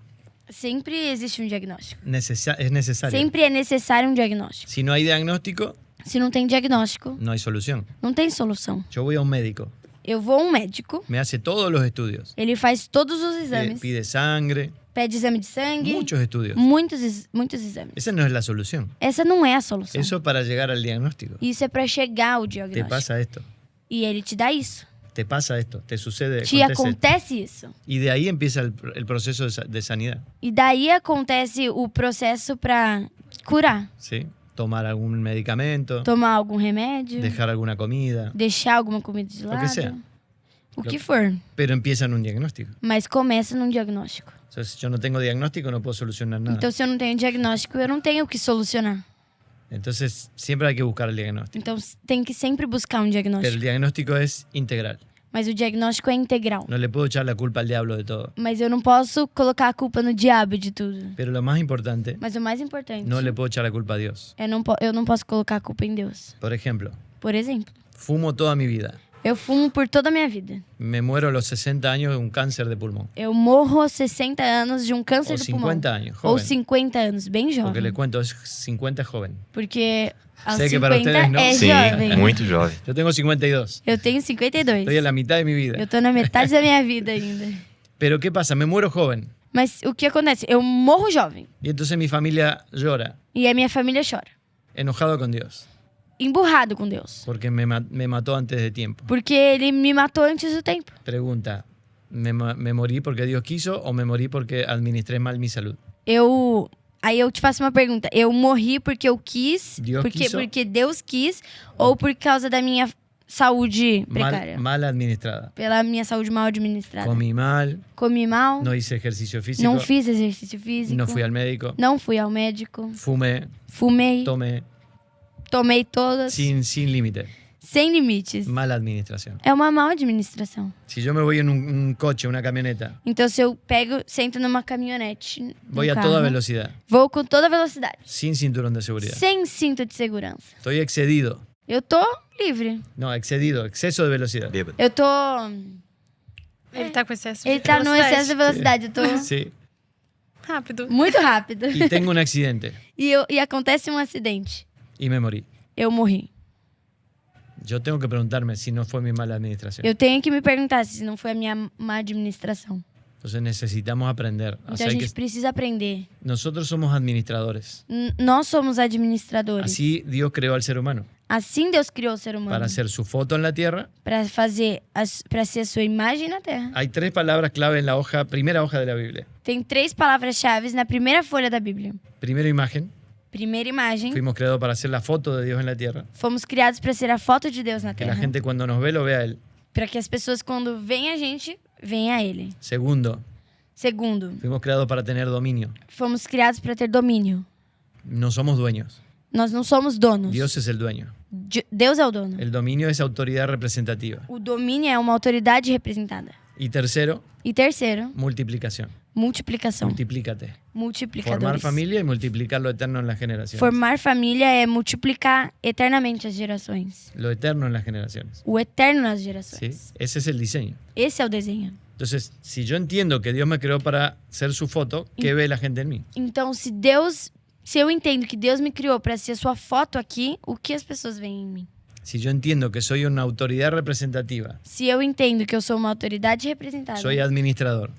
Sempre existe um diagnóstico. Es necesario. Sempre é necessário um diagnóstico. Si no hay diagnóstico, Se não tem diagnóstico, no hay solución. não tem solução. Yo voy a un médico, Eu vou a um médico, me hace todos los estudios. ele faz todos os Pide, exames, pide sangre, pede exame de sangue, muchos estudios. muitos exames. Esa no es la solución. Essa não é a solução. Eso para llegar al diagnóstico. Isso é para chegar ao Te diagnóstico. pasa esto, E ele te dá isso. te pasa esto, te sucede. Te acontece. acontece isso. Y de ahí empieza el proceso de sanidad. E daí acontece o processo para curar. ¿Sí? Tomar algún medicamento, Tomar algum remédio, dejar alguna comida, deixar alguma comida de que lado. sea. O que for. pero empieza en un diagnóstico. Mas começa num diagnóstico. Entonces, si yo no tengo diagnóstico, no puedo solucionar nada. Então, se eu não tenho diagnóstico, eu não tenho o que solucionar. Entonces, siempre hay que buscar el diagnóstico. Então, tem que sempre buscar um Pero el diagnóstico. diagnóstico es integral. Mas o diagnóstico é integral. No le puedo echar la culpa al diablo de todo. Mas eu não posso colocar a culpa no diabo de tudo. Pero lo más importante, Mas o mais importante, no le puedo echar la culpa a Dios. eu não posso colocar a culpa em Deus. Por ejemplo, Por exemplo, fumo toda mi vida. eu fumo por toda a minha vida. Me muero a los 60 años de un cáncer de pulmón. Eu morro aos 60 anos de um câncer O do pulmão. 50 años, Ou joven. 50 anos, bem Porque jovem. le cuento, es 50 joven. Porque aos Sei que 50 para ustedes não. é Sim, jovem. muito jovem. Yo tengo 52. Eu tenho 52. Estoy en la mitad de mi vida. Eu tô na metade da minha vida ainda. Pero ¿qué pasa? Me muero joven. Mas o que acontece? Eu morro jovem. Y entonces mi familia llora, E a minha família chora. enojado con Dios. Emburrado com Deus. Porque me mató antes de tiempo. Porque ele me matou antes do tempo. Pregunta, ¿me morí porque Dios quiso o me morí porque administré mal mi salud? Aí eu te faço uma pergunta. Eu morri porque eu quis, Deus quis porque Deus quis, ou por causa da minha saúde precária? Mal administrada. Pela minha saúde mal administrada. Comí mal, Comi mal, no hice ejercicio físico, não fiz exercício físico, no fui al médico, não fui ao médico, fumé, fumei, tomé todas, sin límite. sem limites. Mala administración. É uma má administração. Si yo me voy en un coche, una camioneta, Então, se eu sento numa caminhonete, num voy a carro, toda velocidad, vou com toda velocidade, sin cinturón de seguridad. sem cinto de segurança. Estoy excedido. Eu tô livre. No, excedido, exceso de velocidad. Bêbado. Eu tô... Ele tá com excesso Ele de tá no velocidade. excesso de velocidade. Eu tô Sí. Rápido. muito rápido. Y tengo un accidente E acontece um acidente. y me morí. Eu morri. Yo tengo que preguntarme si no fue mi mala administración. Eu tenho que me perguntar se não foi a minha má administração. Entonces necesitamos aprender. O Então sea a que gente precisa aprender. nosotros somos administradores. Nós somos administradores. Así Dios creó al ser humano. Assim Deus criou o ser humano. Para hacer su foto en la tierra. Para ser a sua imagem na Terra. Hay 3 palabras clave en la primera hoja de la Biblia. Tem 3 palavras-chave na primeira folha da Bíblia. Primero, imagen. Primeira imagem. Fuimos creados para hacer la foto de Dios en la tierra. Fomos criados para ser a foto de Deus na Que la Terra. gente cuando nos ve lo vea a Él. Para que as pessoas, quando veem a gente, veem a Ele. Segundo, Segundo, fuimos creados para tener dominio. fomos criados para ter domínio. No somos dueños. Nós não somos donos. Dios es el dueño. Deus é o dono. El dominio es autoridad representativa. O domínio é uma autoridade representada. Y tercero, E terceiro, multiplicación. multiplicação. Multiplícate. Multiplicadores. Formar familia y multiplicar lo eterno en las generaciones. Formar família é multiplicar eternamente as gerações. Lo eterno en las generaciones. O eterno nas ¿Sí? gerações. Ese es el diseño. Esse é o desenho. Entonces, si yo entiendo que Dios me creó para ser su foto, ¿qué ve la gente en mí? Então, se eu entendo que Deus me criou para ser sua foto aqui, o que as pessoas veem em mim? Si yo entiendo que soy una autoridad representativa, Se eu entendo que eu sou uma autoridade representada, soy administrador,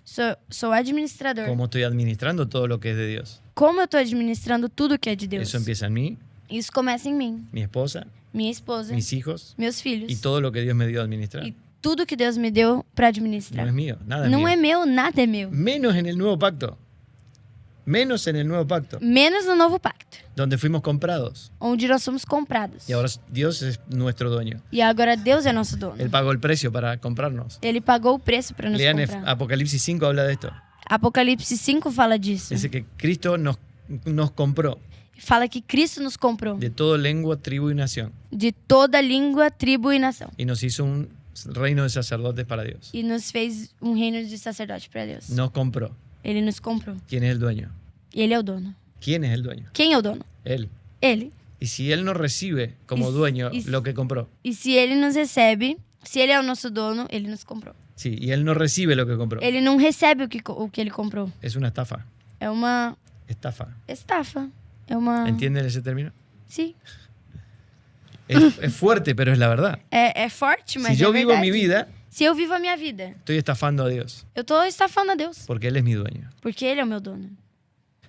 sou administrador, ¿cómo estoy administrando todo lo que es de Dios? como eu estou administrando tudo que é de Deus? Eso empieza en mí, Isso começa em mim, mi esposa, minha esposa, mis hijos meus filhos. y todo lo que Dios me dio a administrar. E tudo que Deus me deu para No administrar. es mío, nada es Não mío. é meu, nada é meu. Menos en el nuevo pacto. Menos en el nuevo pacto, Menos no novo pacto, donde fuimos comprados. onde nós somos comprados. Y ahora Dios es nuestro dueño. E agora Deus é nosso dono. Él pagó el precio para comprarnos. Ele pagou o preço para nos Lean comprar. Apocalipsis 5 habla de esto. Apocalipse 5 fala disso. Dice que Cristo nos compró Fala que Cristo nos comprou de toda lengua, tribu y nación. de toda língua, tribo e nação. Y nos hizo un reino de sacerdotes para Dios. E nos fez um reino de sacerdote para Deus. Nos compró. Ele nos comprou. ¿Quién es el dueño? Ele é o dono. ¿Quién es el dueño? Quem é o dono? Él. Ele. Y si Él no recibe como Y- dueño y- lo que compró, E se ele nos recebe Se ele é o nosso dono, ele nos comprou. Sí, y él no recibe lo que compró. Ele não recebe o que ele comprou. Es una estafa. É uma Estafa. estafa. É uma... ¿Entienden ese término? Sim. Es fuerte, pero es la verdad. É forte, mas Si yo é vivo verdade. mi vida, Se eu vivo a minha vida, estoy estafando a Dios, eu tô estafando a Deus. porque Él es mi dueño. Porque ele é o meu dono.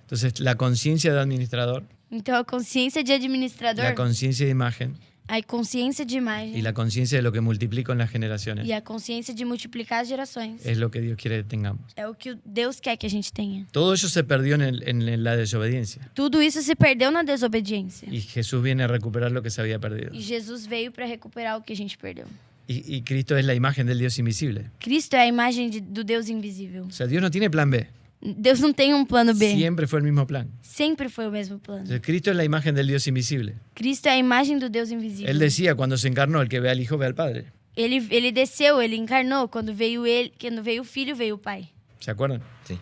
Entonces, la conciencia de administrador, Então, a consciência de administrador, la conciencia de imagen a consciência de imagem y la conciencia de lo que multiplico en las generaciones e a consciência de multiplicar as gerações es lo que Dios quiere que tengamos. é o que Deus quer que a gente tenha. Todo eso se perdió en la desobediencia. Tudo isso se perdeu na desobediência. Y Jesús viene a recuperar lo que se había perdido. E Jesus veio para recuperar o que a gente perdeu. Y Cristo es la imagen del Dios invisible. Cristo é a imagem do Deus invisível. O sea, Dios no tiene plan B. Deus não tem um plano B. Siempre fue el mismo plan. Sempre foi o mesmo plano. Entonces, Cristo es la imagen del Dios invisible. Cristo é a imagem do Deus invisível. Él decía cuando se encarnó, el que ve al Hijo ve al Padre. Ele desceu, ele encarnou. Quando veio o Filho, veio o Pai. ¿Se acuerdan? Sim.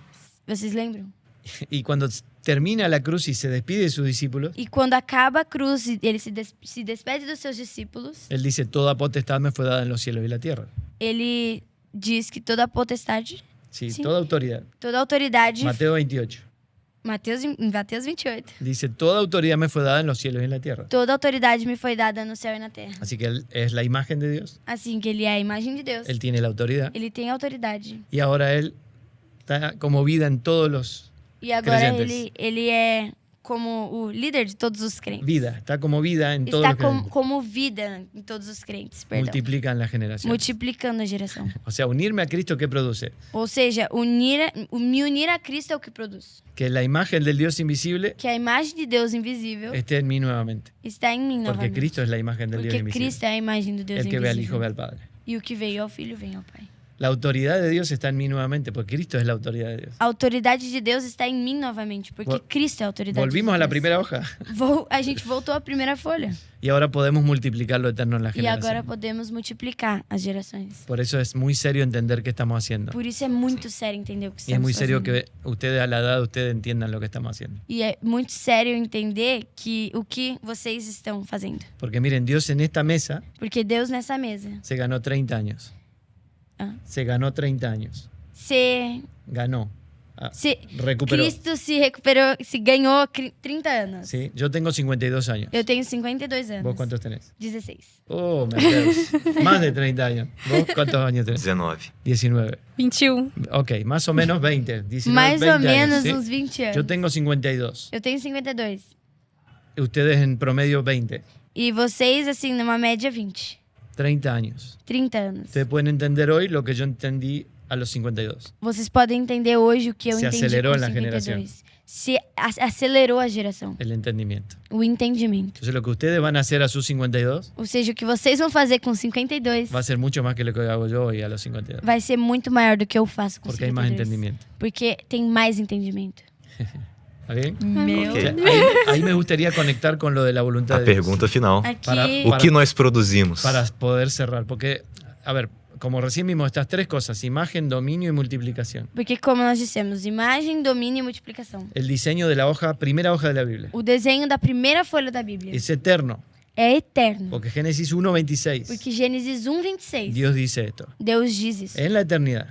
Vocês lembram? Y cuando termina la cruz y se despide de sus discípulos, E quando acaba a cruz, ele se despede dos seus discípulos. Él dice, toda potestad me fue dada en los cielos y la tierra. Ele diz que toda a potestade, Sí, Sí. toda autoridad. toda a autoridade... Mateo 28. Mateus 28. Dice, toda autoridad me fue dada en los cielos y en la tierra. Toda a autoridade me foi dada no céu e na terra. Así que Él es la imagen de Dios. Assim que ele é a imagem de Deus. Él tiene la autoridad. Ele tem autoridade. Y ahora Él está como vida en todos los... E agora Creyentes. ele é como o líder de todos os crentes. Vida, está como vida en todos Está los creyentes. como vida em todos os crentes, perdão. Multiplican la generación. Multiplicando a geração. O sea, unirme a Cristo, ¿qué produce? Ou seja, me unir a Cristo é o que produz. Que la imagen del Dios invisible Que a imagem de Deus invisível esté en mí nuevamente. está em mim Porque novamente. Cristo es la imagen del Dios Porque invisible. Cristo é a imagem do Deus El que ve al Hijo ve invisível. al Padre. E o que veio ao Filho, vem ao Pai. La autoridad de Dios está en mí nuevamente, porque Cristo es la autoridad de Dios. A autoridade de Deus está em mim novamente, porque Cristo é a autoridade Volvimos de a la Deus. primera hoja A gente voltou à primeira folha. y ahora podemos multiplicar lo eterno en la E agora generación. podemos multiplicar as gerações. Por eso es muy serio entender qué estamos haciendo. Por isso é muito sério entender o que Y es estamos muy serio fazendo. que ustedes a la edad de ustedes entiendan lo que estamos haciendo. E é muito sério entender que o que vocês estão fazendo. Porque miren, Dios en esta mesa Porque Deus nessa mesa se ganó 30 años. Ah. Se ganó 30 años. Ganó. Recuperó. Cristo se recuperou, se ganhou 30 anos. ¿Sí? Yo tengo 52 años. Eu tenho 52 anos. ¿Vos cuántos tenés? 16. Oh, me acuerdo. Más de 30 años. ¿Vos cuántos años tenés? 19. 19. 21. Ok, más o menos 20. 19, Mais 20 ou menos años, ¿sí? uns 20 anos. Yo tengo 52. Eu tenho 52. Ustedes en promedio 20. E vocês, assim, numa média 20. 30 años. 30 anos. Ustedes pueden entender hoy lo que yo entendí a los 52. Vocês podem entender hoje o que eu Se entendi acelerou com na 52. geração. Se acelerou a geração. El entendimiento. O entendimento. Entonces lo que ustedes van a hacer a sus 52 Ou seja, o que vocês vão fazer com 52 va a ser mucho más que lo que hago yo hoy a los 52. vai ser muito maior do que eu faço com Porque hay 52. más entendimiento. Porque tem mais entendimento. ¿Está bien? Meu Ok. Ahí me gustaría conectar con lo de la voluntad A de Dios. pergunta final. Aqui, O que nós produzimos? Para poder cerrar. Porque, a ver, como recién vimos estas tres cosas, imagen, dominio y multiplicación. porque como nós dissemos, imagem, domínio e multiplicação. El diseño de la hoja, primera hoja de la Biblia. O desenho da primeira folha da Bíblia Es eterno. é eterno. Porque Génesis 1:26. Porque Gênesis 1:26, Dios dice esto. Deus diz isso. En la eternidad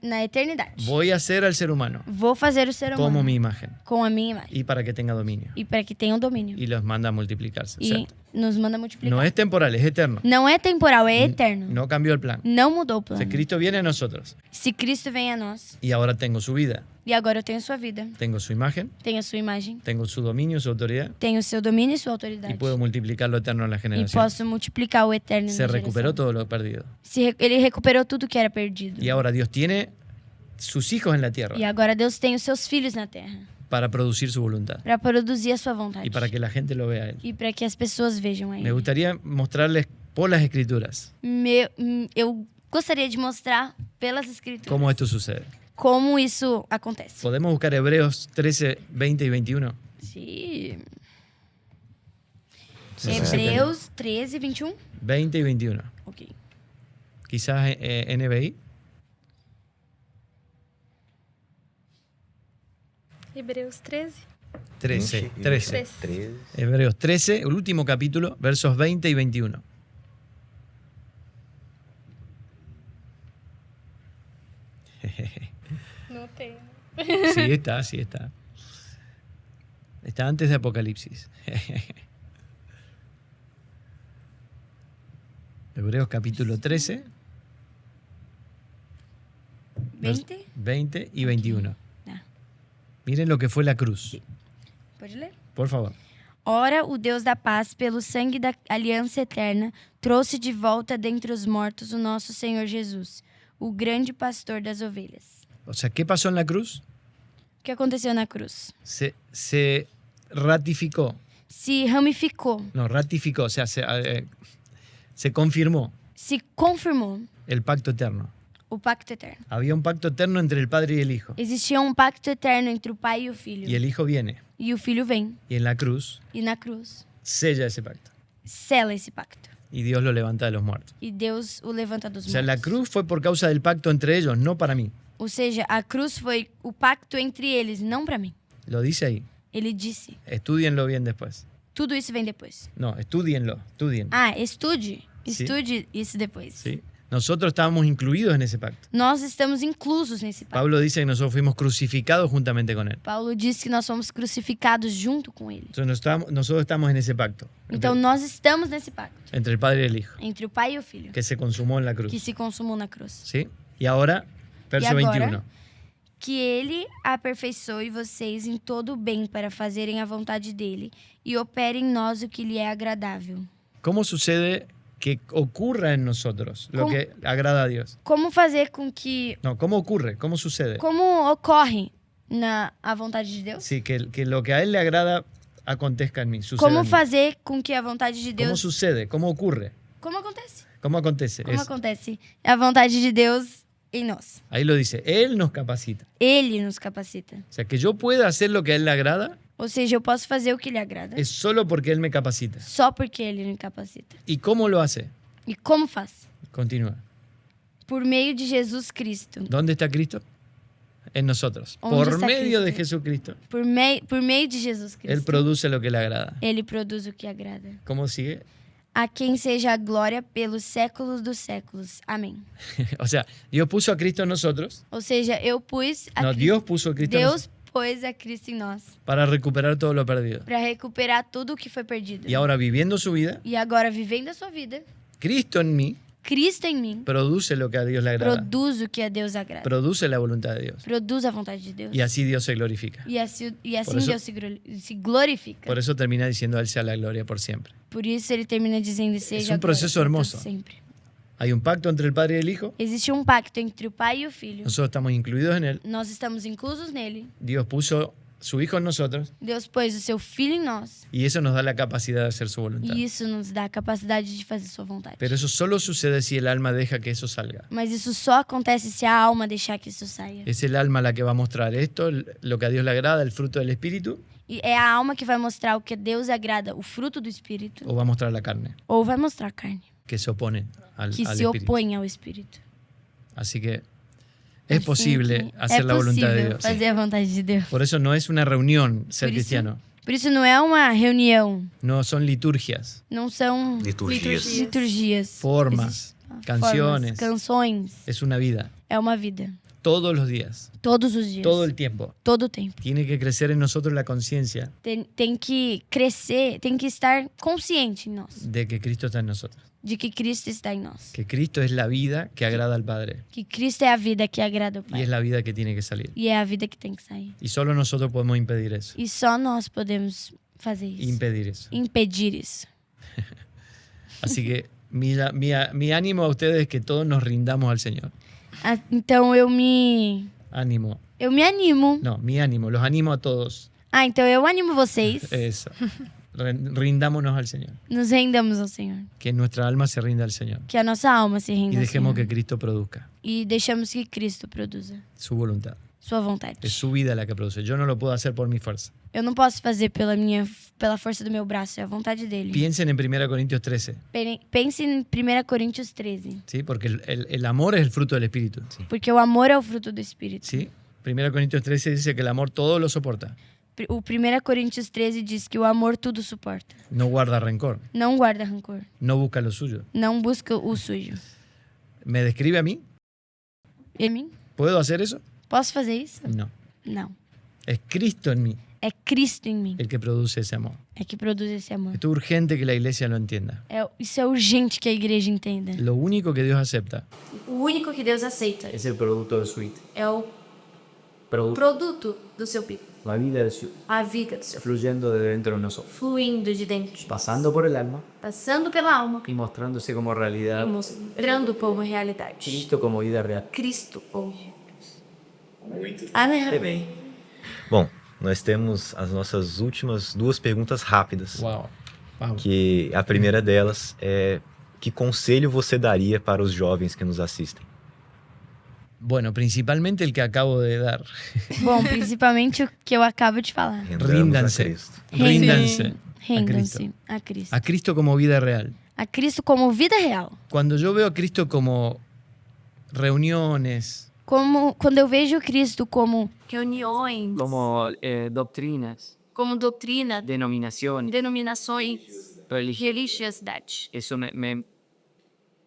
Na eternidade. voy a hacer al ser humano Vou fazer o ser humano como mi imagen com a minha imagem. y para que tenga dominio. E para que tenha um domínio. Y los manda a multiplicarse. E ¿cierto? nos manda multiplicar. No es temporal, es eterno. Não é temporal, é eterno. No cambió el plan. Não mudou o O plano. sea, Cristo viene a nosotros Se Cristo vem a nós, y ahora tengo su vida, e agora eu tenho sua vida, tengo su imagen, tenho a sua imagem, tengo su dominio, su autoridad tenho o seu domínio e sua y autoridade. puedo multiplicar lo eterno en la E generación. posso multiplicar o eterno Se na recuperó geração. todo lo perdido. Ele recuperou tudo que era perdido. Y ahora Dios tiene sus hijos en la tierra E agora Deus tem os seus filhos na terra para producir su voluntad para produzir a sua vontade y para que la gente lo vea a Él. e para que as pessoas vejam a Me Ele. gustaría mostrarles por las escrituras Eu gostaria de mostrar pelas escrituras cómo esto sucede. como isso acontece. ¿Podemos buscar Hebreos 13, 20 y 21? Sim. Sí. Hebreus 13, 21. 20 y 21. Ok. Quizás NBI. Hebreus 13. 13. 13. Hebreos 13, el último capítulo, versos 20 y 21. Sí está, sí está. Está antes de Apocalipsis. Hebreos capítulo 13. 20? 20 y 21. Ah. Miren lo que fue la cruz. Sí. Pode ler? Por favor. Ora, o Deus da paz, pelo sangue da aliança eterna, trouxe de volta dentre os mortos o nosso Senhor Jesus, o grande pastor das ovelhas. O sea, ¿qué pasó en la cruz? O que aconteceu na cruz? Se ratificó. Se ramificou, No, ratificó. O sea, se confirmó se confirmou el pacto eterno. o pacto eterno. Había un pacto eterno entre el Padre y el Hijo. Existia um pacto eterno entre o Pai e o Filho. Y el Hijo viene. E o Filho vem. Y en la cruz E na cruz, sella ese pacto. sela esse pacto. Y Dios lo levanta de los muertos. E Deus o levanta dos O sea, la mortos. cruz fue por causa del pacto entre ellos, no para mí. Ou seja, a cruz foi o pacto entre eles, não para mim. Lo dice ahí. Ele disse. Estudienlo bien después. Tudo isso vem depois. No, estudienlo. Ah, estude. Sim. Estude isso depois. ¿Sí? Nosotros estábamos incluidos en ese pacto. Nós estamos inclusos nesse pacto. Pablo dice que nosotros fuimos crucificados juntamente con él. Paulo disse que nós somos crucificados junto com ele. Entonces nosotros estamos en ese pacto. Então nós estamos nesse pacto Entre el Padre y el Hijo, entre o Pai e o Filho, que se consumó en la cruz. que se consumou na cruz. ¿Sí? Y ahora, verso E agora? 21. Que ele aperfeiçoe vocês em todo o bem para fazerem a vontade dele e opere em nós o que lhe é agradável. ¿Cómo sucede que ocurra en nosotros lo ¿Cómo? que agrada a Dios? Como fazer com que... No, ¿cómo ocurre? ¿Cómo sucede? Como ocorre a vontade de Deus? Sí, que lo que a él le agrada acontezca en mí, suceda Como en mí. fazer com que a vontade de ¿Cómo Deus... sucede? ¿Cómo ocurre? Como acontece? ¿Cómo acontece? Como acontece a vontade de Deus em nós. Ahí lo dice, Él nos capacita. Ele nos capacita. O sea, que yo pueda hacer lo que a Él le agrada Ou seja, eu posso fazer o que lhe agrada es solo porque Él me capacita. só porque ele me capacita. ¿Y cómo lo hace? E como faz? Continúa. Por meio de Jesus Cristo. ¿Dónde está Cristo? En nosotros. ¿Dónde Por está medio de Cristo? Jesucristo. Por meio de Jesus Cristo. Él produce lo que le agrada. Ele produz o que agrada. ¿Cómo sigue? A quem seja a glória pelos séculos dos séculos. Amém. O sea, Dios puso a Cristo en nosotros. Ou seja, eu pus a No, Cristo. Dios puso a Cristo en nosotros Deus pôs a Cristo em nós para recuperar todo lo perdido. para recuperar tudo o que foi perdido. Y ahora viviendo su vida, E agora, vivendo a sua vida, Cristo en mí Cristo em mim produce lo que a Dios le agrada. produz o que a Deus agrada. Produce la voluntad de Dios. Produz a vontade de Deus. Y así Dios se glorifica. E assim Por eso- Deus se glorifica. Por eso termina diciendo a Él sea la gloria por siempre. Por isso ele termina dizendo: seja um a glória processo por todo hermoso. sempre. Hay un pacto entre el Padre y el Hijo. Existe um pacto entre o Pai e o Filho. Nosotros estamos incluidos en Él. Nós estamos inclusos nele. Dios puso su Hijo en nosotros. Deus pôs o seu Filho em nós. Y eso nos da la capacidad de hacer su voluntad. E isso nos dá a capacidade de fazer sua vontade. Pero eso solo sucede si el alma deja que eso salga. Mas isso só acontece se a alma deixar que isso saia. Es el alma la que va a mostrar esto, lo que a Dios le agrada, el fruto del Espíritu, E é a alma que vai mostrar o que a Deus agrada, o fruto do Espírito, o va a mostrar la carne, ou vai mostrar a carne, que se opone al que al se Espíritu. opõe ao Espírito. Así que es Assim posible que hacer la voluntad de possível Dios. fazer a vontade de Deus. Por eso no es una reunión ser Por isso, cristiano, por isso não é uma reunião, no son liturgias, não são Liturgias. liturgias, formas, canciones. formas, canções. Es una vida, É uma vida, todos los días, todos os dias, todo el tiempo. todo o tempo. Tiene que crecer en nosotros la conciencia Tem que crescer, tem que estar consciente em nós, de que Cristo está en nosotros, de que Cristo está em nós. que Cristo es la vida que agrada al Padre Que Cristo é a vida que agrada ao y Pai. es la vida que tiene que salir. E é a vida que tem que sair. Y solo nosotros podemos impedir eso. E só nós podemos fazer isso. Impedir eso. Impedir isso. Así que mi ánimo a ustedes es que todos nos rindamos al Señor. Então eu me Ánimo. animo. No, mi ánimo. Los animo a todos. Então eu animo vocês. Eso. Rindámonos al Señor. Nos rendamos ao Senhor. Que nuestra alma se rinda al Señor. Que a nossa alma se Y renda ao dejemos Senhor. que Cristo produzca E deixamos que Cristo produza su voluntad. sua vontade. Es su vida la que produce. Yo no lo puedo hacer por mi fuerza. Eu não posso fazer pela força do meu braço, é a vontade dele. Piensen en 1 Corintios 13. Pense em 1 Coríntios 13. ¿Sí? Porque el amor es el fruto del Espíritu. Porque o amor é o fruto do Espírito. ¿Sí? 1 Corintios 13 dice que el amor todo lo soporta. O 1 Coríntios 13 diz que o amor tudo suporta. No guarda rencor. Não guarda rancor. No busca lo suyo. Não busca o sujo. ¿Me describe a mí? E a mim? ¿Puedo hacer eso? Posso fazer isso? No. Não. Es Cristo en mí É Cristo em mim. el que produce ese amor. É que produz esse amor. Esto es urgente que la iglesia lo entienda. Isso é urgente que a igreja entenda. Lo único que Dios acepta O único que Deus aceita Es el producto de su vida. é o Producto. produto do seu filho. La vida de su A vida do seu filho. fluyendo de dentro de nosotros. Fluindo de dentro. Pasando por el alma Passando pela alma. y mostrándose como realidad. Mostrando como realidade. Cristo como vida real. Cristo como. Amém. Bom, nós temos as nossas últimas 2 perguntas rápidas. Wow. Vamos. Que a primeira delas é: que conselho você daria para os jovens que nos assistem? Bueno, principalmente el que acabo de dar. Bom, principalmente o que eu acabo de falar. Rendamos a Ríndanse. Cristo. Ríndanse a Cristo. Rendam-se a Cristo. A Cristo como vida real. A Cristo como vida real. Cuando yo veo a Cristo como reuniones, Quando eu vejo Cristo como Reuniões. Como doctrinas, Como doutrina. denominaciones, Denominações. religión. Religiosidade. Eso me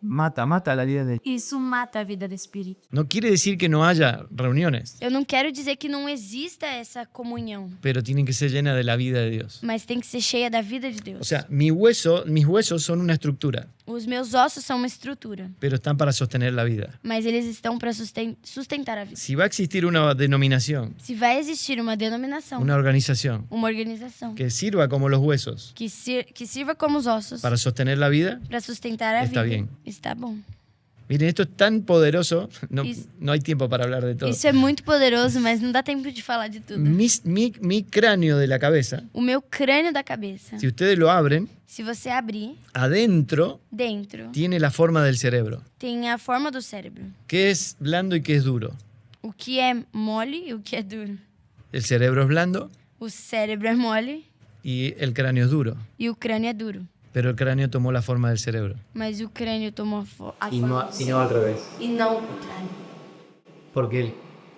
mata la vida de... Isso mata a vida do espírito. no quiere decir que no haya reuniones, eu não quero dizer que não exista essa comunhão, pero tienen que ser llenas de la vida de Dios. mas tem que ser cheia da vida de Deus. O sea, mis huesos son una estructura, Os meus ossos são uma estrutura, pero están para sostener la vida. mas eles estão para sustentar a vida. Si va a existir una denominación, Se vai existir uma denominação, una organización uma organização que sirva como los huesos que sirva como os ossos para sostener la vida, para sustentar a Está vida, bien. está bom. miren, esto es tan poderoso, Is- no hay tiempo para hablar de todo. Isso é muito poderoso, mas não dá tempo de falar de tudo. Mi cráneo de la cabeza, O meu crânio da cabeça, si ustedes lo abren, se você abrir, adentro dentro tiene la forma del cerebro, tem a forma do cérebro. que es blando y que es duro. O que é mole e o que é duro. El cerebro es blando O cérebro é mole y el cráneo es duro, e o crânio é duro. pero el cráneo tomó la forma del cerebro. Mas o crânio tomou a Y forma no, do y no al revés. E não o contrário. Porque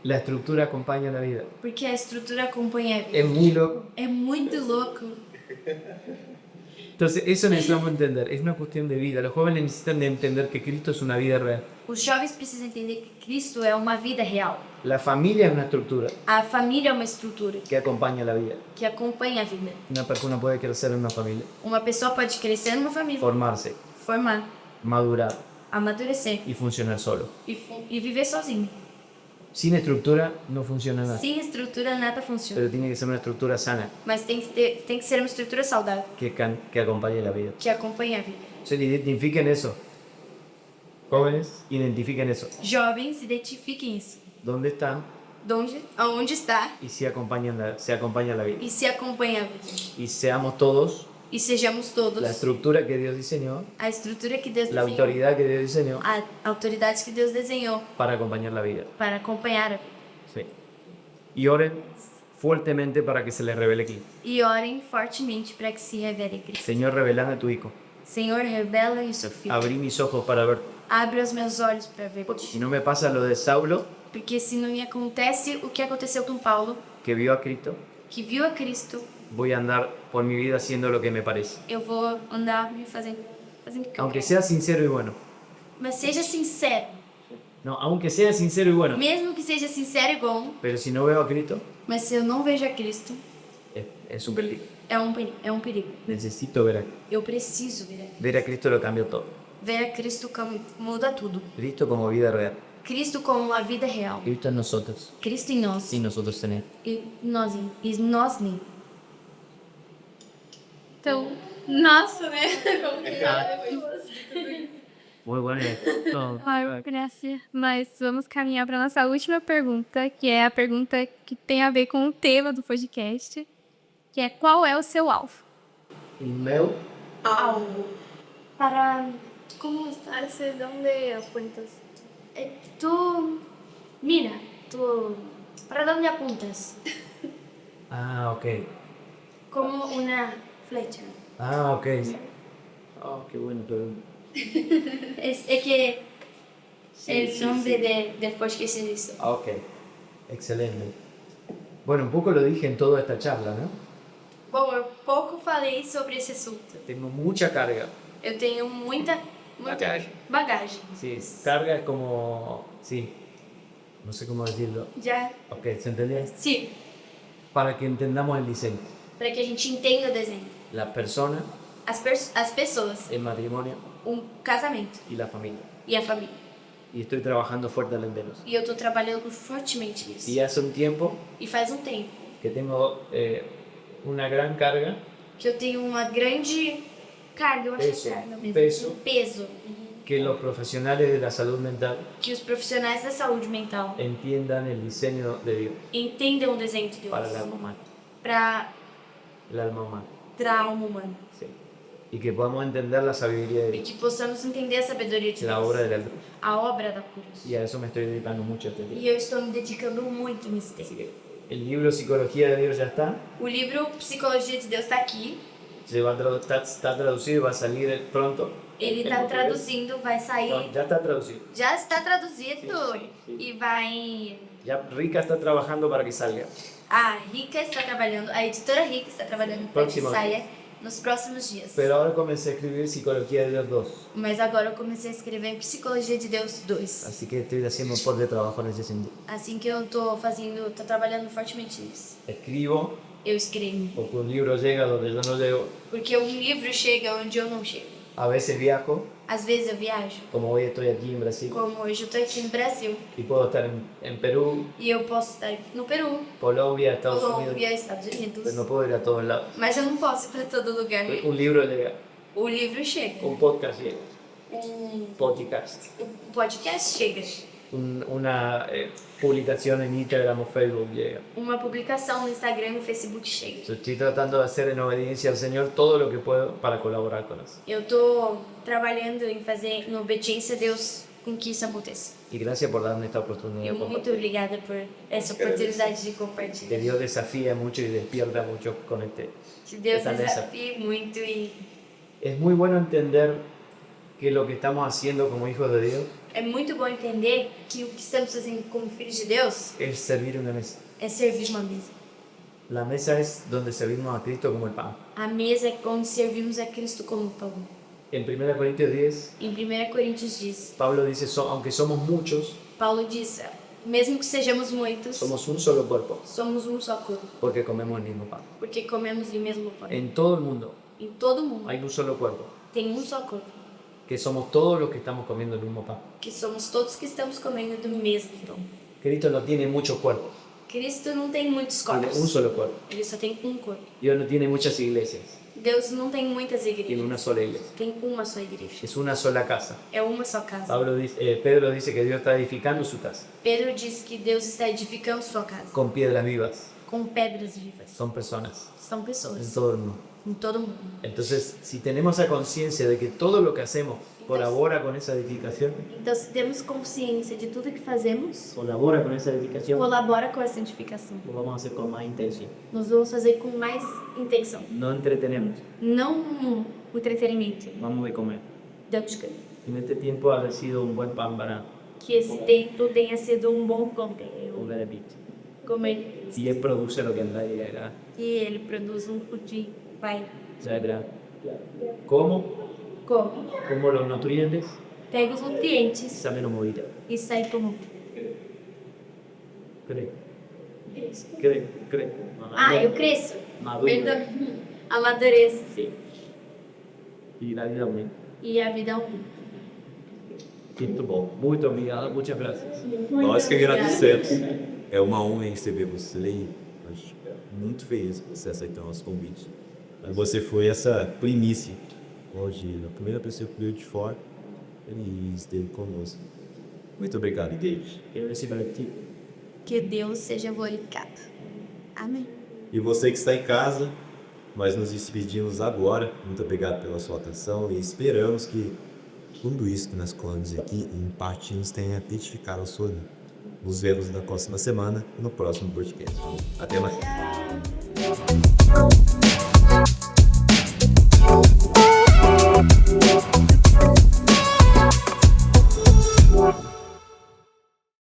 la estructura acompaña la vida. Porque a estrutura acompanha a vida. Es muy loco. É muito louco. Entonces, eso necesitamos entender. Es una cuestión de vida. Los jóvenes necesitan de entender que Cristo es una vida real. Os jovens precisam entender que Cristo é uma vida real. La familia es una estructura A família é uma estrutura que acompaña la vida. que acompanha a vida. Una persona puede crecer en una familia, Uma pessoa pode crescer numa família, formarse, formar, madurar amadurecer y funcionar solo. e viver sozinho. Sin estructura no funciona nada. Sem estrutura, nada funciona. Pero tiene que ser una estructura sana Mas tem que ser uma estrutura saudável que acompañe la vida. que acompanha a vida. Se identifiquen eso. Jóvenes, identifiquen eso. Jovens, identifiquem isso. ¿Dónde están? Aonde está Y se acompaña la vida. e se acompanha a vida. Y seamos todos E sejamos todos la estructura que Dios diseñó, a estrutura que Deus la desenhou, autoridad que Dios diseñó a autoridade que Deus desenhou para acompañar la vida. para acompanhar a vida. Sí. Y oren fuertemente para que se les revele aquí. E orem fortemente para que se revele Cristo. Señor, revelame a tu Hijo. Senhor, revela em seu Filho. Abrí mis ojos para ver. Abre os meus olhos para ver. Si no me pasa lo de Saulo, Porque se não me acontece o que aconteceu com Paulo, que vio a Cristo, que viu a Cristo, voy a andar por mi vida haciendo lo que me parece. eu vou andar me fazendo o que eu Aunque quero. sea sincero y bueno. Mas seja sincero. No, aunque sea sincero y bueno. Mesmo que seja sincero e bom, Pero si no veo a Cristo, mas se eu não vejo a Cristo, es un peligro. é um perigo. Necesito ver a Eu preciso ver a Cristo. Ver a Cristo lo cambió todo. Ver a Cristo muda tudo. Cristo como vida real. Cristo como uma vida real. Cristo en nosotros. Cristo em nós. Y nosotros en Él. E nós nele. Então, nossa, né? Muy bueno. No. Ai, graça. Mas vamos caminhar para nossa última pergunta, que é a pergunta que tem a ver com o tema do podcast, que é qual é o seu alvo? El meu, Alvo. Para como estar-se donde apuntas? Mira, para onde apuntas? ah, ok. Como uma flecha. Ah, ok. Oh, qué bueno. Pero... É que el nombre del portugués es eso. Ah, ok. Excelente. Bueno, un poco lo dije en toda esta charla, ¿no? Bom, eu pouco falei sobre esse assunto. Tengo mucha carga. Eu tenho muita bagagem. Sí, carga es como... Sí. no sé cómo decirlo. Já. Ok, ¿se entendió? Sim. Para que entendamos el diseño. Para que a gente entenda o desenho. La persona, As pessoas, el matrimonio casamento y la familia. e a família. Y estoy trabajando fuertemente en eso. E eu tô trabalhando fortemente nisso. Y hace un tiempo E faz tempo que tengo una gran carga. que eu tenho uma grande carga, eu acho Peso, que é carga mesmo. peso. Peso. Que los profesionales de la salud mental Que os profissionais da saúde mental entiendan el diseño de Dios entendam o desenho de Deus para el alma humana. para El alma humana. a alma humana. Sí. Y que podamos entender la sabiduría de E Dios. que possamos entender a sabedoria de La Deus. obra de la luz. A obra da cruz. Y a eso me estoy dedicando mucho este E tiempo. eu estou me dedicando muito nesse Así tempo. que el libro Psicología de Dios ya está. O livro Psicologia de Deus está aqui. Está traducido y va a salir pronto. Ele está traduzindo, vai sair. No, ya está traducido. Já está traduzido e vai. Ya Rica está trabajando para que salga. A Rica está trabalhando, a editora Rica está trabalhando para que Próximo. saia nos próximos dias. Pero ahora comencé a escribir Psicología de Dios 2. Mas agora eu comecei a escrever em Psicologia de Deus 2. Así que estoy haciendo un poco de trabajo en ese sentido. Assim que eu tô trabalhando fortemente nisso. Escribo Eu escrevo. porque un libro llega donde yo no llego. Porque um livro chega onde eu não chego. A veces viajo, Às vezes eu viajo, como hoy estoy aquí en Brasil. como hoje eu tô aqui no Brasil. Y puedo estar en Perú, E eu posso estar no Peru, Colombia, Estados Unidos. Colômbia, Estados Unidos. Pero no puedo ir a todos lados. Mas eu não posso ir para todo lugar. Un libro llega, O livro chega. un podcast llega, Um podcast. podcast chega. Una publicación en Instagram o Facebook llega. Uma publicação no Instagram e no Facebook chega. Yo estoy tratando de hacer en obediencia al Señor todo lo que puedo para colaborar con eso. Eu tô trabalhando em fazer em obediência a Deus com que isso aconteça. Y gracias por darme esta oportunidad. Eu de compartir. muito obrigada por essa oportunidade de Que compartilhar. Dios desafía mucho y despierta mucho con este. Que Deus essa mesa. desafie muito e Es muy bueno entender que lo que estamos haciendo como hijos de Dios é muito bom entender que o que estamos fazendo como filhos de Deus es servir una mesa. é servir uma mesa. La mesa es donde servimos a Cristo como el pan. A mesa é onde servimos a Cristo como pão. En 1 Corintios 10, Em 1 Coríntios diz, Pablo dice, aunque somos muchos, Paulo diz, mesmo que sejamos muitos, somos un solo cuerpo, somos um só corpo, porque comemos el mismo pan. porque comemos o mesmo pão. En todo el mundo Em todo mundo hay un solo cuerpo, tem um só corpo, que somos todos los que estamos comiendo el mismo pan. que somos todos que estamos comendo do mesmo pão. Cristo no tiene muchos cuerpos, Cristo não tem muitos tiene corpos, un solo cuerpo. ele só tem um corpo. Dios no tiene muchas iglesias, Deus não tem muitas tiene igrejas, una sola iglesia. tem uma só igreja. Es una sola casa. É uma só casa. Pedro dice que Dios está edificando su casa Pedro diz que Deus está edificando sua casa con piedras vivas. com pedras vivas. Son personas São en pessoas todo el mundo. em todo mundo. Entonces, si tenemos esa conciencia de que todo lo que hacemos colabora con esa edificación, Então, se temos consciência de tudo que fazemos, colabora con esa edificación, colabora com essa edificação. lo vamos a hacer con más intención. Nós vamos fazer com mais intenção, No entretenemos, não o entretenimento. vamos de comer. Deus quer En este tiempo ha sido un buen pan para que esse tempo tenha sido um bom conteúdo. comer el bicho. Comer Si Él produce lo que nadie era, que ele produz pudim, vai. ya era. ¿Cómo? Como? Como los nutrientes Pega os nutrientes salen los movidas. e sai como. Cree. Eu cresço. Maduro. Perdão. Amadureço. Sí. Y la vida aumenta. E a vida é um. Muito bom. Muito obrigado. Muchas gracias. Nós que agradecemos. É uma honra receber você e acho muito feliz que você aceitou nosso convite. Mas você foi essa primícia. Hoje, a primeira pessoa que veio de fora, ele esteve conosco. Muito obrigado, David. Quiero decir para ti. Que Deus seja glorificado. Amém. E você que está em casa, nós nos despedimos agora. Muito obrigado pela sua atenção e esperamos que tudo isso que nós falamos aqui, em parte, nos tenha edificado a sua vida. Nos vemos na próxima semana e no próximo podcast. Até mais.